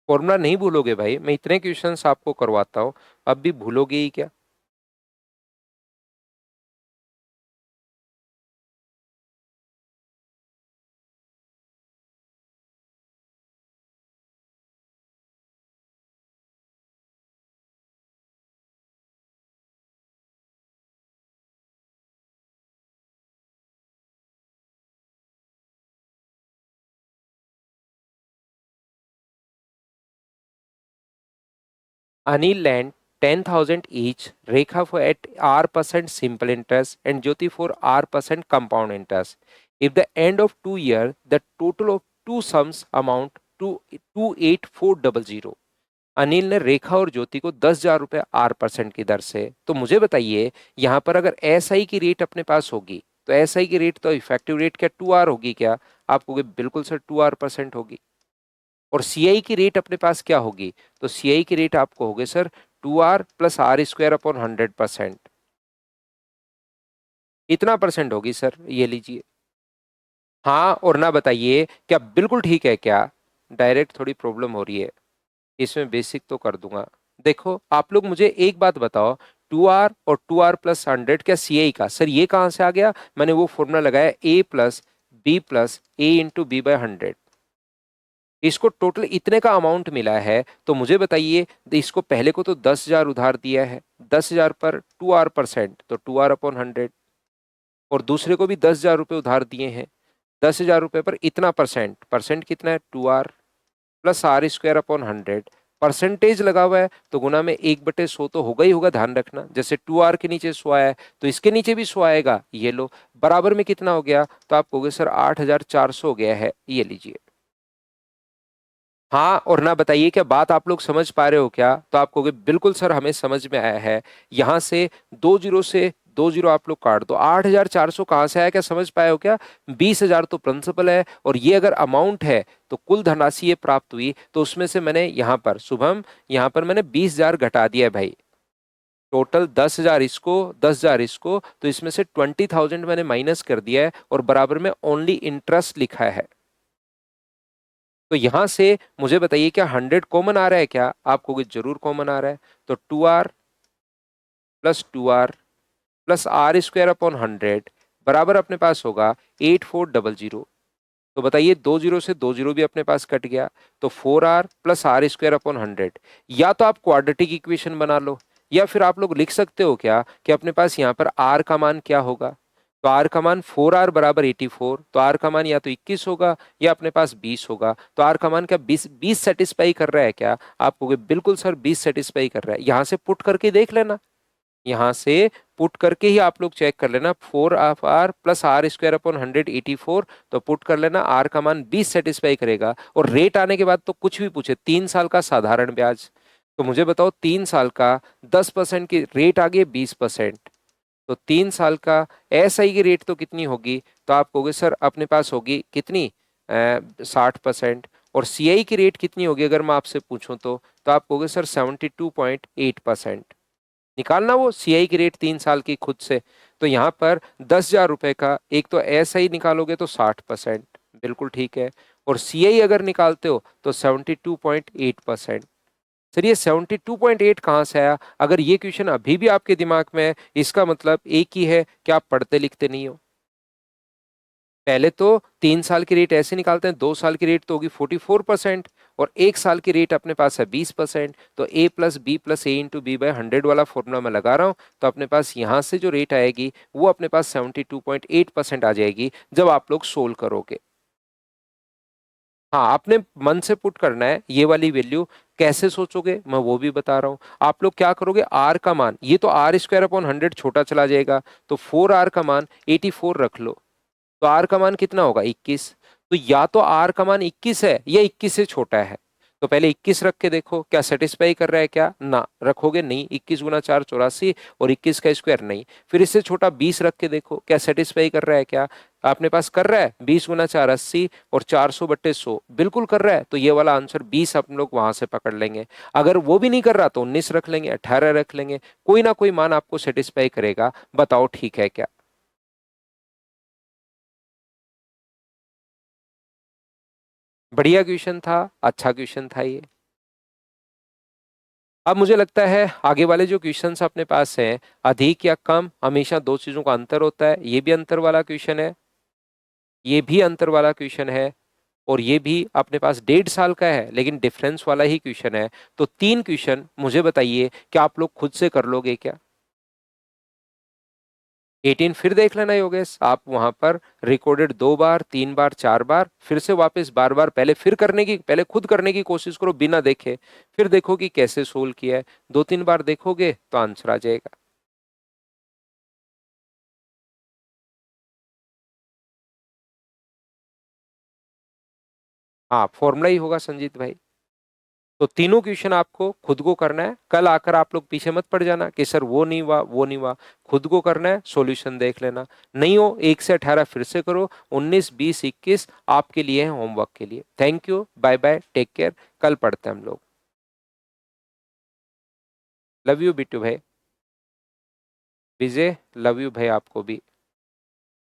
Speaker 1: फॉर्मूला नहीं भूलोगे भाई, मैं इतने क्वेश्चंस आपको करवाता हूं, अब भी भूलोगे ही क्या? Anil lent 10,000 each, Rekha for at R% simple interest and Jyoti for R% compound interest. If the end of 2 years, the total of two sums amount to 28400। Anil ने रेखा और ज्योति को 10,000 रुपए R% की दर से। तो मुझे बताइए यहाँ पर अगर एस आई की रेट अपने पास होगी, तो एस आई की रेट तो इफेक्टिव रेट क्या 2R होगी क्या? आप कहोगे बिल्कुल सर 2R% होगी। और सीआई की रेट अपने पास क्या होगी? तो सीआई की रेट आपको होगी सर 2R + R² अपॉन 100%। इतना परसेंट होगी सर, ये लीजिए। हाँ और ना बताइए क्या बिल्कुल ठीक है क्या? डायरेक्ट थोड़ी प्रॉब्लम हो रही है, इसमें बेसिक तो कर दूंगा। देखो आप लोग मुझे एक बात बताओ, 2r और 2r+100 क्या CI का? सर ये कहां से आ गया? मैंने वो फॉर्मूला लगाया a+b+a×b/100। इसको टोटल इतने का अमाउंट मिला है, तो मुझे बताइए, इसको पहले को तो 10,000 उधार दिया है, 10,000 पर 2r% तो 2r/100, और दूसरे को भी 10,000 रुपये उधार दिए हैं, 10,000 रुपये पर इतना परसेंट, परसेंट कितना है 2r+r² / 100, परसेंटेज लगा हुआ है तो गुना में 1/100 तो होगा ही होगा, ध्यान रखना। जैसे 2r के नीचे 100 आया तो इसके नीचे भी 100 आएगा, ये लो बराबर में कितना हो गया, तो आप कहोगे सर 8,400 हो गया है, ये लीजिए। हाँ और ना बताइए क्या बात आप लोग समझ पा रहे हो क्या? तो आप कहोगे बिल्कुल सर हमें समझ में आया है। यहां से 2 जीरो से 2 जीरो आप लोग काट दो, 8,400 कहां से आया, क्या समझ पाए हो क्या? 20,000 तो प्रिंसिपल है, और ये अगर अमाउंट है तो कुल धनराशि ये प्राप्त हुई, तो उसमें से मैंने यहाँ पर शुभम, यहाँ पर मैंने 20,000 घटा दिया है भाई। टोटल 10,000 इसको, 10,000 इसको, तो इसमें से 20,000 मैंने माइनस कर दिया है, और बराबर में ओनली इंटरेस्ट लिखा है। तो यहां से मुझे बताइए क्या 100 कॉमन आ रहा है क्या? आप कहोगे जरूर कॉमन आ रहा है, तो 2r+2r+r² / 100 बराबर अपने पास होगा 8400। तो बताइए 2 जीरो से 2 जीरो भी अपने पास कट गया, तो 4r+r² / 100। या तो आप क्वाड्रेटिक इक्वेशन बना लो, या फिर आप लोग लिख सकते हो क्या कि अपने पास यहाँ पर r का मान क्या होगा, तो r का मान 4r = 84, तो r का मान या तो 21 होगा या अपने पास 20 होगा। तो r का मान क्या 20 सेटिस्फाई कर रहा है क्या? आप कहोगे बिल्कुल सर 20 सेटिस्फाई कर रहा है। यहां से पुट करके देख लेना, यहां से पुट करके ही आप लोग चेक कर लेना, 4r+r² / 100 84, तो पुट कर लेना, r का मान 20 सेटिस्फाई करेगा। और रेट आने के बाद तो कुछ भी पूछे, 3 साल का साधारण ब्याज, तो मुझे बताओ 3 साल का 10% की रेट आ गई 20%, तो 3 साल का SI की रेट तो कितनी होगी? तो आप कहोगे सर अपने पास होगी कितनी, 60%। और CI की रेट कितनी होगी अगर मैं आपसे पूछूं तो आप कहोगे सर 72.8%। निकालना वो CI की रेट 3 साल की खुद से। तो यहाँ पर 10,000 रुपए का एक तो SI निकालोगे तो 60%, बिल्कुल ठीक है, और CI अगर निकालते हो तो 72.8%। सर ये 72.8 कहाँ से आया? अगर ये क्वेश्चन अभी भी आपके दिमाग में है, इसका मतलब एक ही है कि आप पढ़ते लिखते नहीं हो। पहले तो 3 साल की रेट ऐसे निकालते हैं, 2 साल की रेट तो होगी 44%, और 1 साल की रेट अपने पास है 20%। तो a+b+a×b/100 वाला फॉर्मूला मैं लगा रहा हूं, तो अपने पास यहां से जो रेट आएगी वो अपने पास 72.8% आ जाएगी जब आप लोग सोल्व करोगे। हाँ आपने मन से पुट करना है ये वाली वैल्यू। कैसे सोचोगे मैं वो भी बता रहा हूं। आप लोग क्या करोगे, r का मान, ये तो r² / 100 छोटा चला जाएगा, तो 4r का मान 84 रख लो, तो r का मान कितना होगा 21। तो या तो r का मान 21 है या 21 से छोटा है, तो पहले 21 रख के देखो क्या सेटिस्फाई कर रहा है क्या, ना रखोगे नहीं, 21 × 4 = 84, और 21 का स्क्वायर नहीं। फिर इससे छोटा 20 रख के देखो क्या सेटिस्फाई कर रहा है क्या, अपने पास कर रहा है, 20 × 4 = 80, और 400/100 बिल्कुल कर रहा है, तो ये वाला आंसर 20 हम लोग वहां से पकड़ लेंगे। अगर वो भी नहीं कर रहा तो 19 रख लेंगे, 18 रख लेंगे, कोई ना कोई मान आपको सेटिस्फाई करेगा। बताओ ठीक है क्या? बढ़िया क्वेश्चन था, अच्छा क्वेश्चन था ये। अब मुझे लगता है आगे वाले जो क्वेश्चंस अपने पास हैं, अधिक या कम, हमेशा दो चीजों का अंतर होता है। ये भी अंतर वाला क्वेश्चन है, ये भी अंतर वाला क्वेश्चन है, और ये भी अपने पास 1.5 साल का है लेकिन डिफरेंस वाला ही क्वेश्चन है। तो 3 क्वेश्चन मुझे बताइए कि आप लोग खुद से कर लोगे क्या? 18 फिर देख लेना योगेश, आप वहां पर रिकॉर्डेड 2 बार 3 बार 4 बार फिर से वापस बार बार पहले फिर करने की, पहले खुद करने की कोशिश करो बिना देखे, फिर देखो कि कैसे सोल्व किया है। 2-3 बार देखोगे तो आंसर आ जाएगा। हाँ फॉर्मूला ही होगा संजीत भाई। तो तीनों क्वेश्चन आपको खुद को करना है, कल आकर आप लोग पीछे मत पड़ जाना कि सर वो नहीं हुआ वो नहीं हुआ। खुद को करना है, सॉल्यूशन देख लेना, नहीं हो 1 से 18 फिर से करो, 19 20 21 आपके लिए है होमवर्क के लिए। Thank you, bye bye, take care, कल पढ़ते हैं हम लोग। लव यू बिट्टू भाई, विजय लव यू भाई आपको भी।